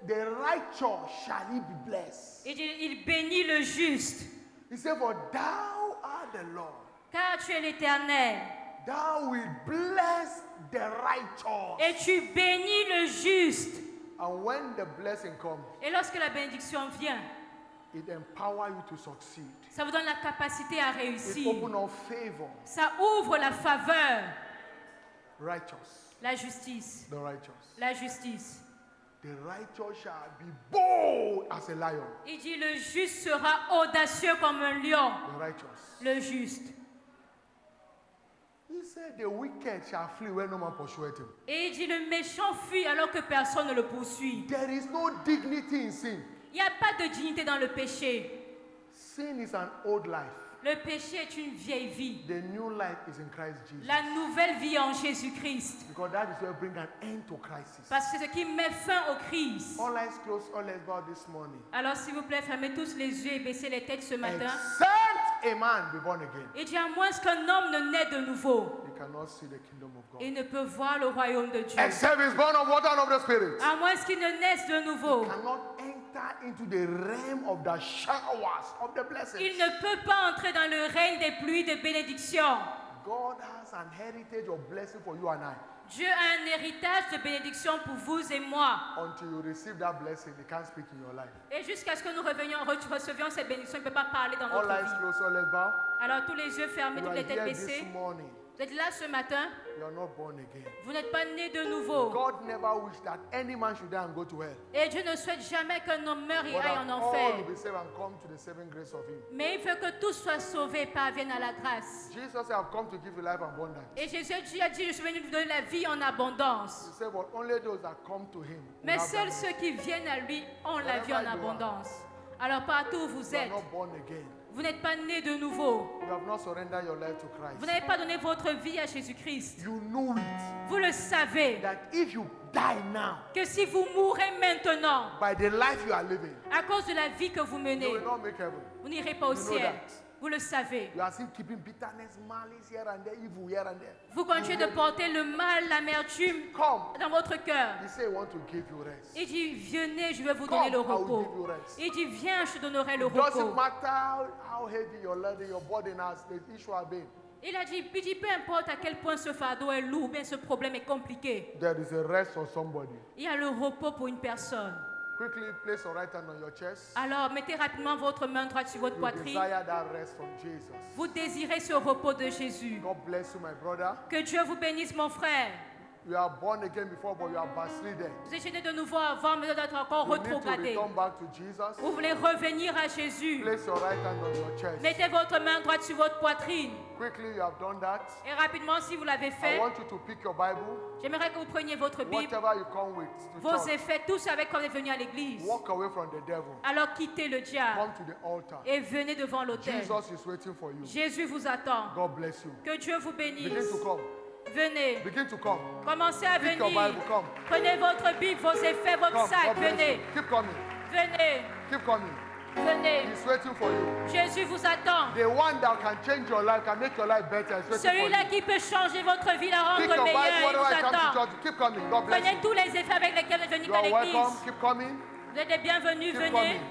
The righteous shall he be blessed. Il bénit le juste. He said, for thou art the Lord. Car tu es l'Éternel. Thou will bless the righteous. Et tu bénis le juste. And when the blessing comes, et lorsque la bénédiction vient, it empowers you to succeed. Ça vous donne la capacité à réussir. It opens up favor. Ça ouvre la faveur. Righteous. La justice. The righteous. La justice. The righteous shall be bold as a lion. Il dit le juste sera audacieux comme un lion. The righteous. Le juste. He said the wicked shall flee when no man pursueth him. Et il dit le méchant fuit alors que personne ne le poursuit. There is no dignity in sin. Il n'y a pas de dignité dans le péché. Sin is an old life. Le péché est une vieille vie. The new life is in Christ Jesus. La nouvelle vie en Jésus-Christ. Because that is what bring an end to crisis. Parce que c'est ce qui met fin aux crises. All eyes closed, all eyes bowed this morning. Alors s'il vous plaît, fermez tous les yeux et baissez les têtes ce matin. Except a man be born again. Il dit à moins qu'un homme ne naît de nouveau. He cannot see the kingdom of God. Il ne peut voir le royaume de Dieu. Except he is born of water and of the Spirit. À moins qu'il ne naisse de nouveau. He cannot enter into the realm of the showers of the blessings. Il ne peut pas entrer dans le règne des pluies de bénédiction. God has an heritage of blessing for you and I. Dieu a un héritage de bénédiction pour vous et moi. Until you receive that blessing, he can't speak in your life. Et jusqu'à ce que nous recevions cette bénédiction, il ne peut pas parler dans notre All eyes vie. closed, all eyes bowed. Alors tous les yeux fermés, toutes les têtes baissées. This morning. Vous êtes là ce matin. You are not born again. Vous n'êtes pas né de nouveau. God never wished that any man should die and go to hell. Et Dieu ne souhaite jamais qu'un homme meure et But aille en that enfer. all will be saved and come to the saving grace of him. Mais il veut que tous soient sauvés et parviennent à la grâce. Jesus said, I've come to give you life abundant. Et Jésus a dit, je suis venu vous donner la vie en abondance. He said, but only those that come to him. Mais seuls ceux qui viennent à lui ont la vie en abondance. Alors partout où vous êtes, vous n'êtes pas né de nouveau. You have not surrendered your life to Christ. Vous n'avez pas donné votre vie à Jésus-Christ. You know it. Vous le savez. That if you die now, que si vous mourrez maintenant, by the life you are living, à cause de la vie que vous menez, you will not make heaven. Vous n'irez pas au ciel. Vous le savez. You are still keeping bitterness, malice here and there, evil here and there. Vous continuez de porter le mal, l'amertume dans votre cœur. He said, I want to give you rest. Il dit, venez, je vais vous donner le repos. Il dit, viens, je te donnerai le repos. Doesn't matter how heavy your burden has, the issue has been. Il a dit, peu importe à quel point ce fardeau est lourd, bien ce problème est compliqué. There is a rest for somebody. Il y a le repos pour une personne. Quickly place your right hand on your chest. Alors, mettez rapidement votre main droite sur votre poitrine. Desire that rest from Jesus. Vous désirez ce repos de Jésus. God bless you, my brother. Que Dieu vous bénisse, mon frère. You are born again before, but you are backslidden. Vous êtes né de nouveau avant, mais vous êtes encore rétrogradé. Vous voulez revenir à Jésus. Place your right hand on your chest. Mettez votre main droite sur votre poitrine. Quickly, you have done that. Et rapidement, si vous l'avez fait, I want you to pick your Bible. J'aimerais que vous preniez votre Bible. Whatever you come with to vos church. effets, tous avec quand vous êtes venu à l'église. Walk away from the devil. Alors quittez le diable. Come to the altar. Et venez devant l'autel. Jesus is waiting for you. Jésus vous attend. God bless you. Que Dieu vous bénisse. Begin to come. Venez. Begin to come. Commencez à Pick venir. your Bible, come. Prenez votre Bible, vos effets, votre Come. sac. God bless Venez. you. Keep coming. Venez. Keep coming. Venez. He's waiting for you. Jésus vous attend. The one that can change your life, can make your life better, is waiting for Celui-là you. qui peut changer votre vie, la Pick rendre your Bible, meilleure, il whatever I vous come to attend. church. Keep coming. God bless Prenez you. tous les effets avec lesquels vous êtes venus You à are welcome. l'église. Keep coming. Vous êtes les bienvenus, Keep venez. coming.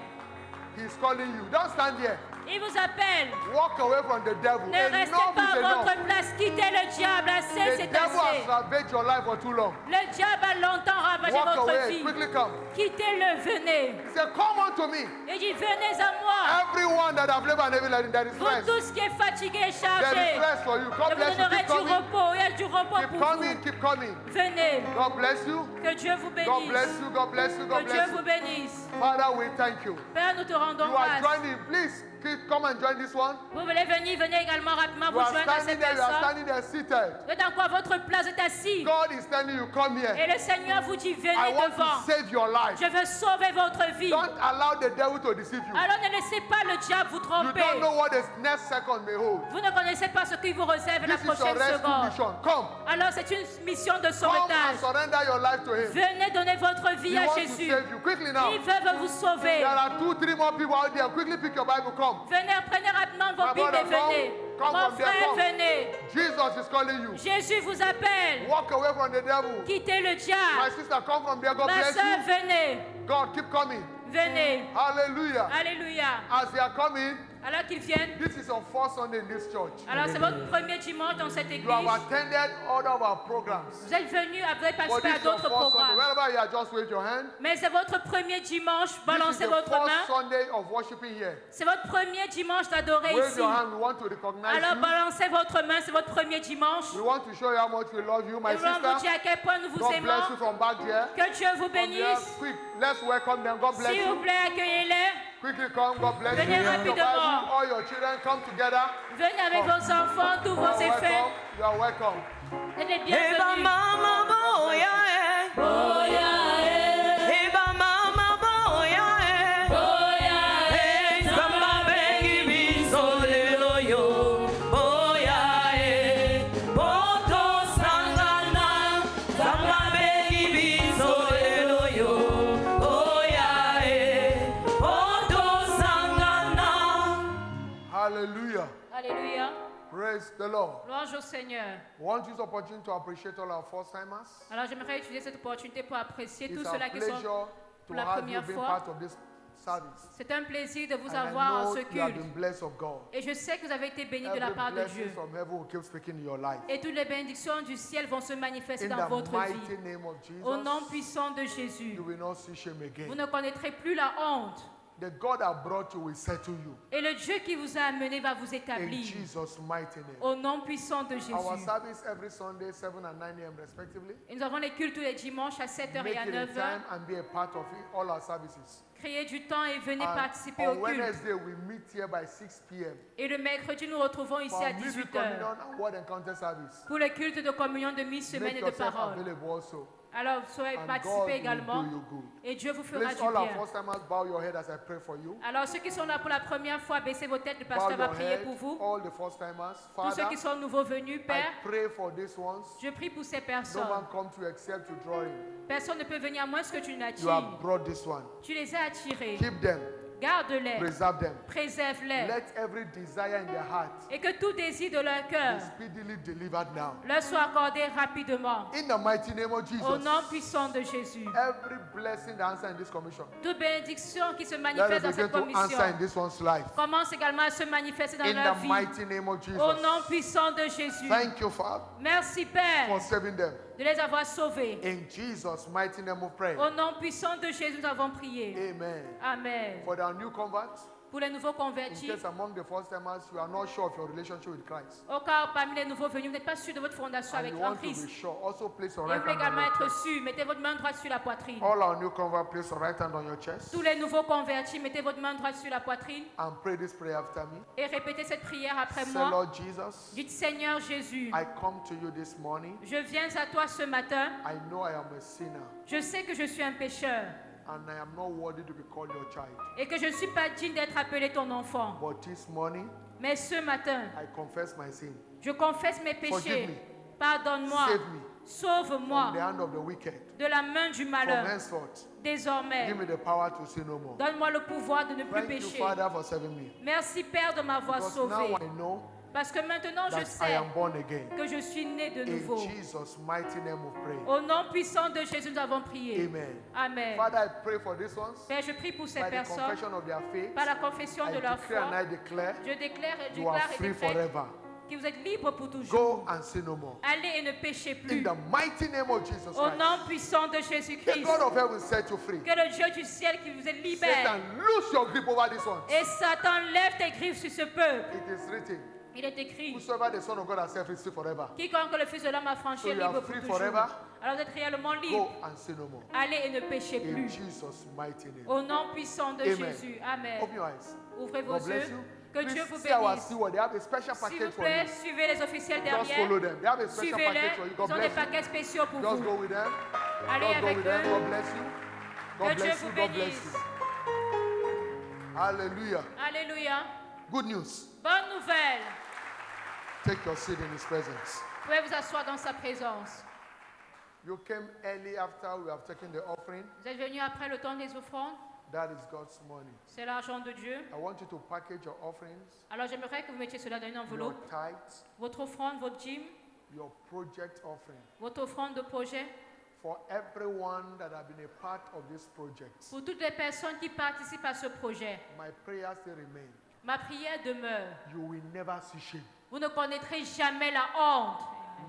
He's calling you. Don't stand here. Il vous appelle. Walk away from the devil. Ne restez Enough pas is à enough. votre place. Quittez le diable. Assez, The c'est devil has assez. ravaged your life for too long. Le diable a longtemps ravagé Walk votre away. vie. Quickly come. Quittez-le, venez. He said, come unto me. Il dit, venez à moi. Everyone that have labored and heavy laden, there is Vous rest. tous qui êtes fatigués et There chargés. is rest for you. Je God vous bless you. donnerai Keep du coming. repos. Il y a du repos Keep pour coming. vous. Keep coming. Venez. God bless you. Que Dieu vous God bénisse. bless you. God bless you. Que God Dieu bless vous you. bénisse. Father, we thank you. Père, nous te rendons You are grâce. joining. Please come and join this one. Vous voulez venir, venez également rapidement vous joindre à cette personne. You are standing there seated. Vous êtes encore à votre place, vous êtes assis. God is telling you, come here. Et le Seigneur vous dit, venez I want devant. to save your life. Je veux sauver votre vie. Don't allow the devil to deceive you. Alors ne laissez pas le diable vous tromper. You don't know what the next second may hold. Vous ne connaissez pas ce qu'il vous réserve la prochaine seconde. Come. Alors c'est une mission de Come sauvetage. and surrender your life to him. Venez donner votre vie à Jésus. Il veut vous sauver. There are 2-3 more people out there. Quickly pick your Bible. Come. Venez, prenez rapidement vos Bibles et venez. Mon frère, venez. Jesus is calling you. Jésus vous appelle. Walk away from the devil. Quittez le diable. My sister, come from there. God Ma bless soeur, you. venez. God, keep coming. Venez. Hallelujah. Alléluia. As they are coming, alors qu'ils viennent. This is your first Sunday in this church. Alors c'est votre premier dimanche dans cette église. You have attended all of our programs. Vous êtes venus, vous avez participé à d'autres programmes. Wherever you are, just wave your hand. Mais c'est votre premier dimanche, balancez votre main. This is the first Sunday of worshiping here. C'est votre premier dimanche d'adorer ici. Wave your hand. We want to recognize alors you. balancez votre main, c'est votre premier dimanche. We want to show you how much we love you, my sister. Nous voulons vous dire à quel point nous vous aimons. God bless you from back there. Que Dieu vous bénisse. Quick, let's welcome them. God bless you. S'il vous plaît, accueillez-les. Quickly come, God bless Venez you. rapidement. All your children come together. Venez avec vos enfants, tous vos effets. You are welcome. Vous êtes bienvenus. Hallelujah. Alléluia. Praise the Lord. Louange au Seigneur. I want to use this opportunity to appreciate all our first-timers. Alors j'aimerais utiliser cette opportunité pour apprécier tous It's ceux-là qui sont pour la première fois. C'est un plaisir de vous avoir en ce culte. Et je sais que vous avez été bénis de la part de Dieu. Et toutes les bénédictions du ciel vont se manifester dans votre vie. Au nom puissant de Jésus, vous ne connaîtrez plus la honte. The God that brought you will settle you. Et le Dieu qui vous a amené va vous établir. In Jesus' mighty name. Au nom puissant de Jésus. Our service every Sunday, 7 and 9 a.m. respectively. Et nous avons les cultes tous les dimanches à 7h et à 9h. And be a part of all our services. Créez du temps et venez participer au culte. Wednesday, we meet here by 6 p.m. Et le mercredi, nous retrouvons ici à 18h. Pour le culte de communion de mi-semaine et de parole. Alors, soyez participés également. Et Dieu vous fera du bien. Alors, ceux qui sont là pour la première fois, baissez vos têtes. Le pasteur va prier pour vous. Tous ceux qui sont nouveaux venus, Père, je prie pour ces personnes. Personne ne peut venir à moins que tu n'attires. Tu les as attirés. Garde-les. Préserve-les. Et que tout désir de leur cœur leur soit accordé rapidement. Au nom puissant de Jésus. Toute bénédiction qui se manifeste dans cette commission commence également à se manifester dans leur vie. Au nom puissant de Jésus. Merci Père de les avoir sauvés. In Jesus' mighty name we pray. Au nom puissant de Jésus, nous avons prié. Amen. Amen. For the new converts, pour les nouveaux convertis, au cas parmi les nouveaux venus, vous n'êtes pas sûr de votre fondation avec Christ. Et vous voulez également être sûr. Mettez votre main droite sur la poitrine. All our new converts, place your right hand on your chest. Tous les nouveaux convertis, mettez votre main droite sur la poitrine. And pray this prayer after me. Et répétez cette prière après Say, moi. Lord Jesus, dites Seigneur Jésus, I come to you this morning. Je viens à toi ce matin. I know I am a sinner. Je sais que je suis un pécheur. And I am not worthy to be called your child. Et que je ne suis pas digne d'être appelé ton enfant. But this morning, mais ce matin, I confess my sin. Je confesse mes péchés. Pardonne-moi. Save me. Sauve-moi from the hand of the wicked. De la main du malheur. From henceforth, désormais, give me the power to sin no more. Donne-moi le pouvoir de ne plus Thank pécher. You, Father, for saving me. Merci Père de m'avoir sauvé. Now I know parce que maintenant je sais que je suis né de nouveau. In Jesus' mighty name we pray. Au nom puissant de Jésus, nous avons prié. Amen. Amen. Father, I pray for these ones. Père, je prie pour ces by personnes. The confession of their faith, par la confession de leur foi. And I declare, je déclare et you are free forever. Que vous êtes libre pour toujours. Go and sin no more. Allez et ne péchez plus. In the mighty name of Jesus Christ. Au nom puissant de Jésus-Christ. The God of heaven set you free. Que le Dieu du ciel qui vous est libère. Satan, lose your grip over this one. Et Satan, lève tes griffes sur ce peuple. It is written. Il est écrit, whosoever the Son of God has set free is free forever. quiconque le Fils de l'homme a franchi So est you are libre pour free toujours. forever. Alors vous êtes réellement Go libre. and sin no more. Allez et ne péchez In plus. Jesus' mighty name. Au nom puissant de Amen. Jésus. Amen. Open your eyes. Ouvrez vos God bless yeux. you. Que Dieu Please vous see our bénisse. steward. They have a special S'il package vous for plaît, you. suivez les officiels Just derrière. follow them. They have a special Suivez-les. package for you. Ils God ont des bless you. paquets spéciaux pour Just vous. go with them. Allez Just go avec with them. eux. God bless you. God Que Dieu bless vous you. God bless bénisse. you. Hallelujah. Alléluia. Good news. Bonne nouvelle. Take your seat in His presence. Vous pouvez vous asseoir dans sa présence. You came early after we have taken the offering. Vous êtes venus après le temps des offrandes. That is God's money. C'est l'argent de Dieu. I want you to package your offerings, Alors j'aimerais que vous mettiez cela dans une your enveloppe. tithes, Votre offrande, votre dîme, your project offering votre offrande de projet. for everyone that have been a part of this project. Pour toutes les personnes qui participent à ce projet. My prayer still remains. Ma prière demeure. You will never see shame. Vous ne connaîtrez jamais la honte.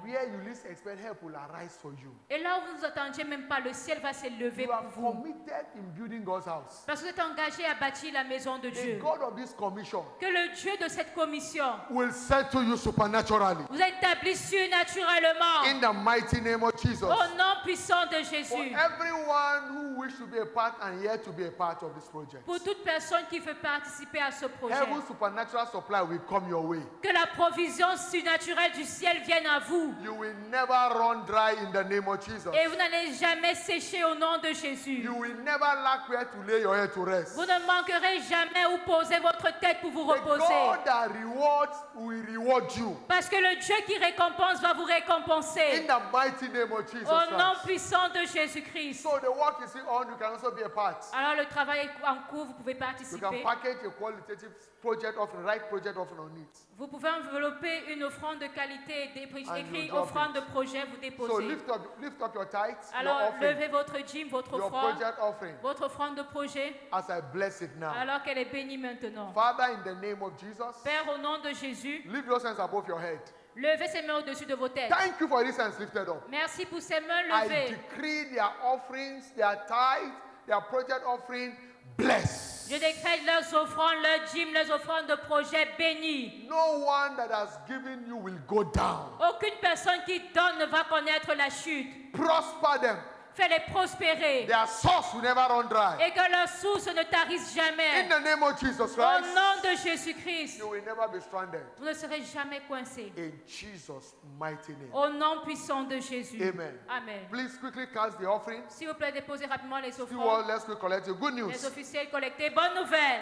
Where you least expect, help will arise for you. Et là où vous ne vous attendiez même pas, le ciel va s'élever You are pour vous. committed in building God's house. Parce que vous êtes engagé à bâtir la maison de The Dieu. God of this commission Que le Dieu de cette commission will settle you supernaturally. vous établisse surnaturellement. In the mighty name of Jesus. Au nom puissant de For Jésus. everyone who wish to be a part and yet to be a part of this project. Pour toute personne qui veut participer à ce projet. Heaven's supernatural supply will come your way. Que la provision surnaturelle du ciel vienne à vous. You will never run dry in the name of Jesus. Et vous n'allez jamais sécher au nom de Jésus. You will never lack where to lay your head to rest. Vous ne manquerez jamais où poser votre tête pour vous The reposer. God that rewards will reward you. Parce que le Dieu qui récompense va vous In récompenser. the mighty name of Jesus Au nom Christ. puissant de Jésus-Christ. So the work is still on, you can also be a part. Alors le travail est en cours, vous pouvez You can participer. package a qualitative project offering, write project offering on it. Vous pouvez envelopper une offrande de qualité, And écrit you drop offrande it. de projet, vous So déposez. lift up your tithes, your Alors offering, levez votre dîme, votre your offrande, project offering, votre offrande de projet, as I bless it now. alors qu'elle est bénie maintenant. Father, in the name of Jesus, Père, au nom de Jésus, lift those hands above your head. levez ces mains au-dessus de vos têtes. Thank you for these hands lifted up. Merci pour ces mains I levées. decree their offerings, their tithes, their project offering blessed. Je décrète leurs offrandes, leurs dîmes, leurs offrandes de projet bénies. No one that has given you will go down. Aucune personne qui donne ne va connaître la chute. Prosper them. Fais-les prospérer. Their source will never run dry. Et que leur source ne tarisse In jamais. the name of Jesus Au Christ, nom de Jésus-Christ, you will never be stranded. vous ne serez jamais coincés. In Jesus' mighty name. Au nom puissant de Jésus. Amen. Amen. Please quickly cast the offering. S'il vous plaît, déposez rapidement les You all, offrandes. let's quickly collect it. Good Les news. officiels collectés. Bonne nouvelle.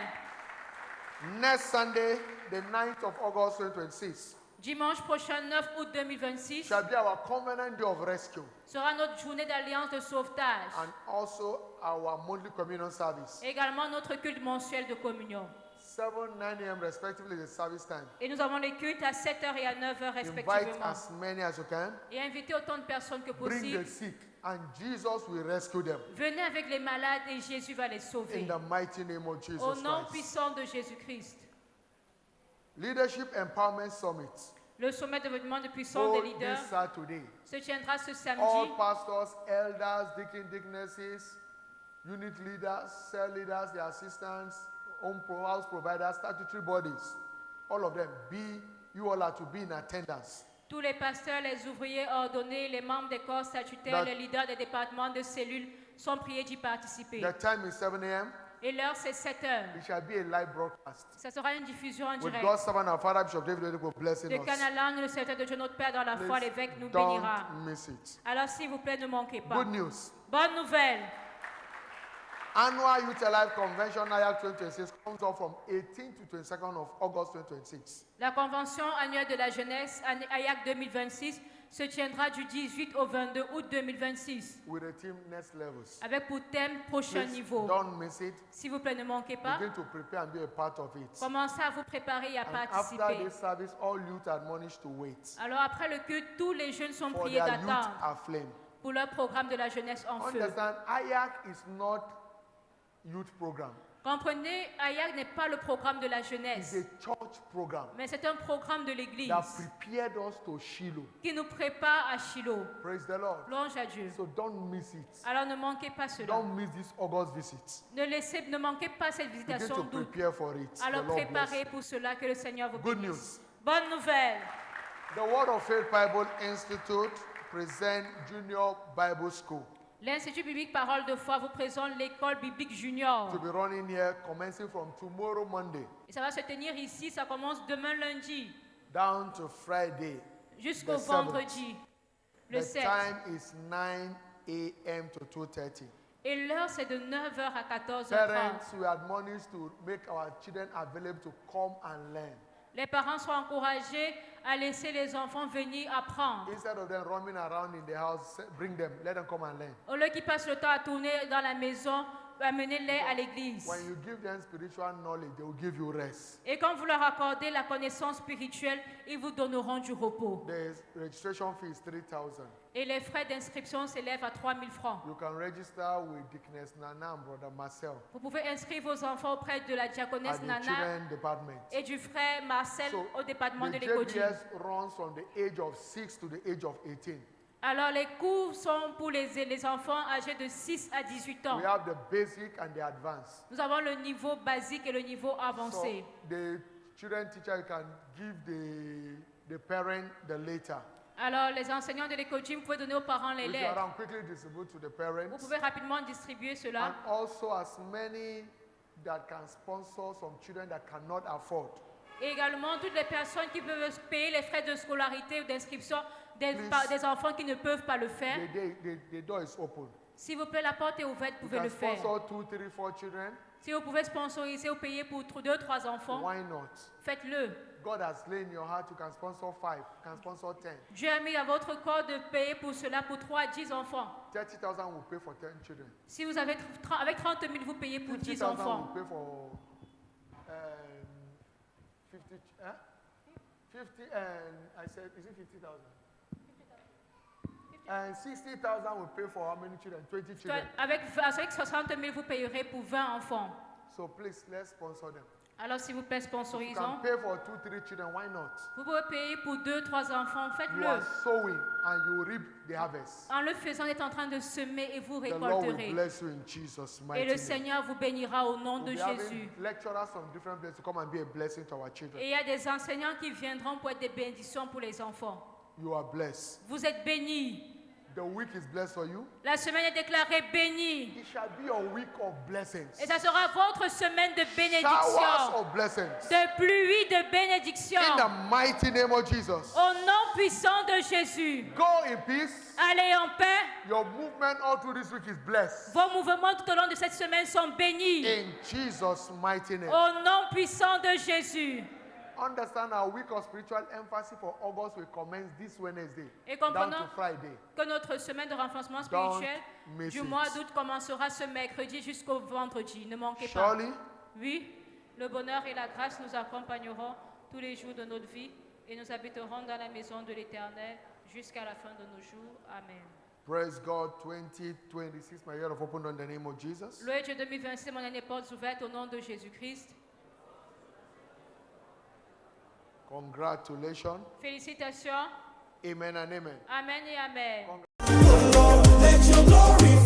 Next Sunday, the 9th of August 2026, Dimanche prochain, 9 août 2026, shall be our covenant day of rescue sera notre journée d'alliance de sauvetage. and also our monthly communion service. Également notre culte mensuel de communion. 7, 9 a.m. respectively the service time. Et nous avons les cultes à 7h et à 9h Invite respectivement. as many as you can. Et invitez autant de personnes que Bring the possible. sick and Jesus will rescue them. Venez avec les malades et Jésus va les In sauver. the mighty name of Jesus Au nom Christ. puissant de Jésus-Christ. Leadership Empowerment Summit. Le sommet de développement de puissance des Hold leaders this Saturday. se tiendra ce All samedi. pastors, elders, deacon, deaconesses, unit leaders, cell leaders, their assistants, house providers, statutory bodies, all of them, you all are to be in attendance. Tous les pasteurs, les ouvriers ordonnés, les membres des corps statutaires, That- les leaders des départements de cellules sont priés d'y participer. The time is 7 a.m. Et l'heure, c'est 7 heures. It shall be a live broadcast. Ça sera une diffusion en With direct. God's servant and Father Bishop David Oyedepo blessing De us. Canalan, le secrétaire de Dieu, notre Père dans la foi, Please l'évêque nous bénira. don't miss it. Alors, s'il vous plaît, ne manquez pas. Good news. Bonne nouvelle. Annual Youth Alive Convention IAC 2026 comes up from 18th to 22nd of August 2026. La convention annuelle de la jeunesse, AYAC 2026, se tiendra du 18 au 22 août 2026. With the team Next Levels. Avec pour thème prochain Please niveau. don't miss it. S'il vous plaît, ne manquez pas. Begin to prepare and be a part of it. Commencez à vous préparer et à And after participer. this service, all youth are admonished to wait. Alors après le culte, tous les jeunes sont For priés their youth d'attendre aflame. pour leur programme de la jeunesse en feu. Understand, IAC is not youth program. Comprenez, AYAC n'est pas le programme de la It's jeunesse, a church program mais c'est un programme de l'Église that prepared us to Shiloh. qui nous prépare à Shiloh. Praise the Lord. Louange à Dieu. So don't miss it. Alors ne manquez pas cela. Don't miss this August visit. Ne manquez pas cette Begin visitation to d'août. prepare for it. The Alors Lord bless préparez you. pour cela que le Seigneur vous Good bénisse. news. Bonne nouvelle. The Word of Faith Bible Institute present Junior Bible School. L'Institut biblique Parole de foi vous présente l'école biblique junior. To be running here, commencing from tomorrow Monday. Et ça va se tenir ici, ça commence demain lundi. Down to Friday. Jusqu'au vendredi. Le 7. The time is 9 a.m. to 2:30. Et l'heure c'est de 9h à 14h30. Parents, we admonish to make our children available to come and learn. Les parents sont encouragés à laisser les enfants venir apprendre. Instead of them roaming around in the house, bring them, let them come and learn. Au lieu qu'ils passent le temps à tourner dans la maison, amenez-les à l'église. When you give them spiritual knowledge, they will give you rest. Et quand vous leur accordez la connaissance spirituelle, ils vous donneront du repos. The registration fee is 3,000. Et les frais d'inscription s'élèvent à 3 000 francs. You can register with Deaconess Nana and Brother Marcel. Vous pouvez inscrire vos enfants auprès de la diaconesse At the Nana children department. et du frère Marcel au département de The l'économie. JBS runs from the age of 6 to the age of 18. Alors les cours sont pour les enfants âgés de 6 à 18 ans. We have the basic and the advanced. Nous avons le niveau basique et le niveau avancé. So the children teacher can give the parent the later. Alors les enseignants de l'école gym, vous pouvez donner aux parents les Which lettres. you can quickly distribute to the parents. Vous pouvez rapidement distribuer cela. And also as many that can sponsor some children that cannot afford. Et également toutes les personnes qui peuvent payer les frais de scolarité ou d'inscription des enfants qui ne peuvent pas le faire. The door is open. S'il vous plaît, la porte est ouverte, vous pouvez le faire. Sponsor 2, 3, 4 children. Si vous pouvez sponsoriser ou payer pour 2, 3 enfants, Why not? faites-le. God has laid in your heart, you can sponsor 5, you can sponsor 10. Dieu a mis à votre corps de payer pour cela pour 3 à 10 enfants. 30,000 will pay for 10 children. Si vous avez avec 30 000, vous payez pour 10 enfants. 50,000 will pay for 50, 50 and I said, is it 50,000? And 60,000 will pay for how many children? 20 children. Avec 60 000, vous payerez pour 20 enfants. So please, let's sponsor them. Alors s'il vous plaît, You can sponsorisons. pay for 2, 3 children, why not? Vous pouvez payer pour 2, 3 enfants, You are faites-le. sowing and you reap the harvest. En le faisant, vous êtes en train de semer et vous The Lord will récolterez. bless you in Jesus' Et mighty le name. Seigneur vous bénira au nom de We'll be Jésus. having lecturers from different places to come and be a blessing to our children. Et il y a des enseignants qui viendront pour être des bénédictions pour les enfants. You are blessed. Vous êtes bénis. The week is blessed for you. La semaine est déclarée bénie. It shall be a week of blessings. Et ça sera votre semaine de Showers bénédiction. of blessings. De pluie de bénédiction. In the mighty name of Jesus. Au nom puissant de Jésus. Go in peace. Allez en paix. Your movement all through this week is blessed. Vos mouvements tout au long de cette semaine sont bénis. In Jesus' mighty name. Au nom puissant de Jésus. Understand our week of spiritual emphasis for August will commence this Wednesday. Et Down comprenons to Friday. que notre semaine de renforcement spirituel miss du it. mois d'août commencera ce mercredi jusqu'au vendredi. Ne manquez pas. Surely, Oui, le bonheur et la grâce nous accompagneront tous les jours de notre vie et nous habiterons dans la maison de l'Éternel jusqu'à la fin de nos jours. Amen. praise God, 2026, my year of open in the name of Jesus. Loué Dieu 2026, mon année portes ouvertes au nom de Jésus-Christ. Congratulations. Félicitations. Amen and amen. Amen et Amen. Let your glory